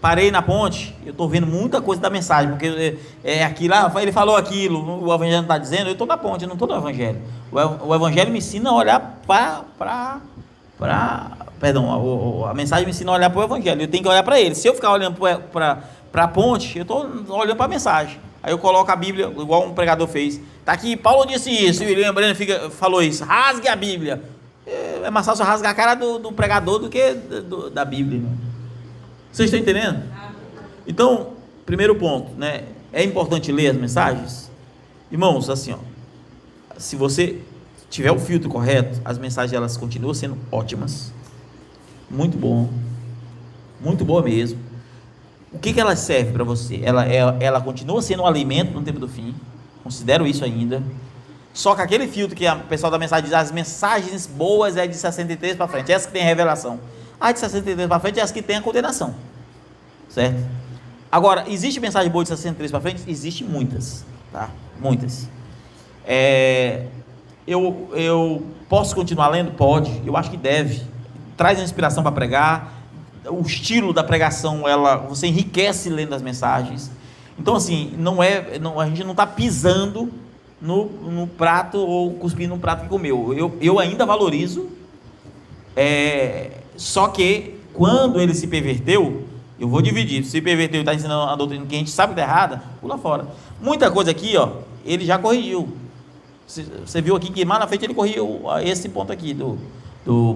Parei na ponte, eu estou vendo muita coisa da mensagem, porque aquilo, ele falou aquilo, o Evangelho está dizendo, eu estou na ponte, eu não estou no Evangelho. O Evangelho me ensina a olhar a mensagem me ensina a olhar para o Evangelho, eu tenho que olhar para ele. Se eu ficar olhando para a ponte, eu estou olhando para a mensagem. Aí eu coloco a Bíblia, igual um pregador fez. Está aqui, Paulo disse isso, e lembrando, falou isso, rasgue a Bíblia. É mais fácil rasgar a cara do pregador do que da Bíblia. Vocês estão entendendo? Então, primeiro ponto, né? É importante ler as mensagens? Irmãos, assim, ó, se você tiver o filtro correto, as mensagens elas continuam sendo ótimas. Muito bom. Muito boa mesmo. O que ela serve para você? Ela continua sendo um alimento no tempo do fim. Considero isso ainda. Só que aquele filtro que o pessoal da mensagem diz, as mensagens boas é de 63 para frente, essa que tem revelação. A de 63 para frente é essa que tem a condenação. Certo? Agora, existe mensagem boa de 63 para frente? Existe muitas. Tá? Muitas. Eu posso continuar lendo? Pode. Eu acho que deve. Traz a inspiração para pregar. O estilo da pregação, você enriquece lendo as mensagens. Então, assim, a gente não está pisando no prato ou cuspindo no prato que comeu. Eu ainda valorizo. Só que quando ele se perverteu, eu vou dividir. Se perverteu e está ensinando a doutrina que a gente sabe que está errada, pula fora. Muita coisa aqui, ó, ele já corrigiu. Você viu aqui que mais na frente ele corrigiu esse ponto aqui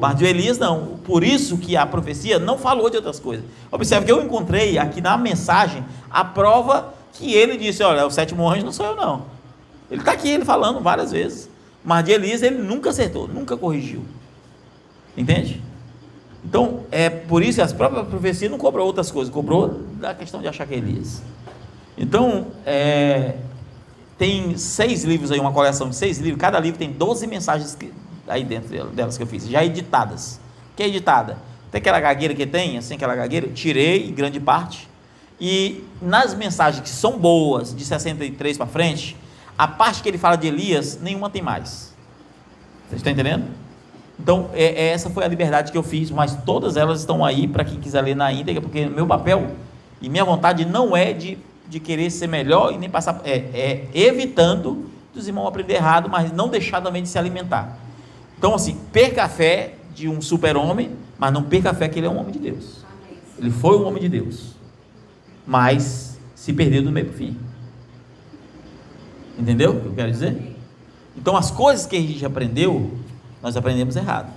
mas de Elias não. Por isso que a profecia não falou de outras coisas. Observe que eu encontrei aqui na mensagem a prova que ele disse, olha, o sétimo anjo não sou eu não. Ele está aqui, ele falando várias vezes. Mas de Elias ele nunca acertou, nunca corrigiu. Entende? Então, é por isso que as próprias profecias não cobrou outras coisas, cobrou da questão de achar que é Elias. Então, tem 6 livros aí, uma coleção de 6 livros, cada livro tem 12 mensagens aí dentro delas que eu fiz, já editadas. Que é editada? Tem aquela gagueira que tem, assim, aquela gagueira, tirei em grande parte, e nas mensagens que são boas, de 63 para frente, a parte que ele fala de Elias, nenhuma tem mais. Vocês estão entendendo? Então, essa foi a liberdade que eu fiz, mas todas elas estão aí para quem quiser ler na íntegra, porque meu papel e minha vontade não é de querer ser melhor e nem passar, evitando dos irmãos aprender errado, mas não deixar também de se alimentar. Então, assim, perca a fé de um super-homem, mas não perca a fé que ele é um homem de Deus. Ele foi um homem de Deus, mas se perdeu do meio para o fim. Entendeu o que eu quero dizer? Então, as coisas que a gente aprendeu, nós aprendemos errado.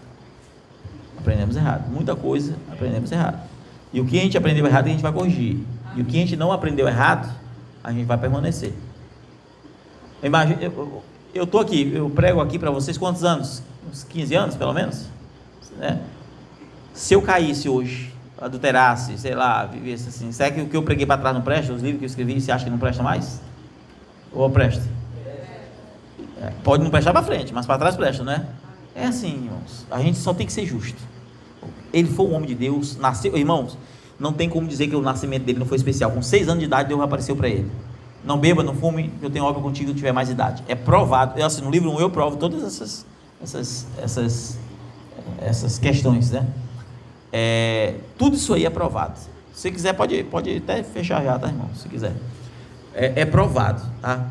Aprendemos errado. Muita coisa aprendemos errado. E o que a gente aprendeu errado, a gente vai corrigir. E o que a gente não aprendeu errado, a gente vai permanecer. Imagina, eu estou aqui, eu prego aqui para vocês quantos anos? Uns 15 anos, pelo menos? Né? Se eu caísse hoje, adulterasse, sei lá, vivesse assim, será que o que eu preguei para trás não presta? Os livros que eu escrevi, você acha que não presta mais? Ou presta? Pode não prestar para frente, mas para trás presta, não é? É assim, irmãos, a gente só tem que ser justo. Ele foi um homem de Deus, nasceu, irmãos, não tem como dizer que o nascimento dele não foi especial. Com 6 anos de idade, Deus apareceu para ele. Não beba, não fume, eu tenho obra contigo se tiver mais idade. É provado, assim, no livro 1 eu provo todas essas questões, né? Tudo isso aí é provado. Se quiser, pode até fechar já, tá, irmão? Se quiser. É provado, tá?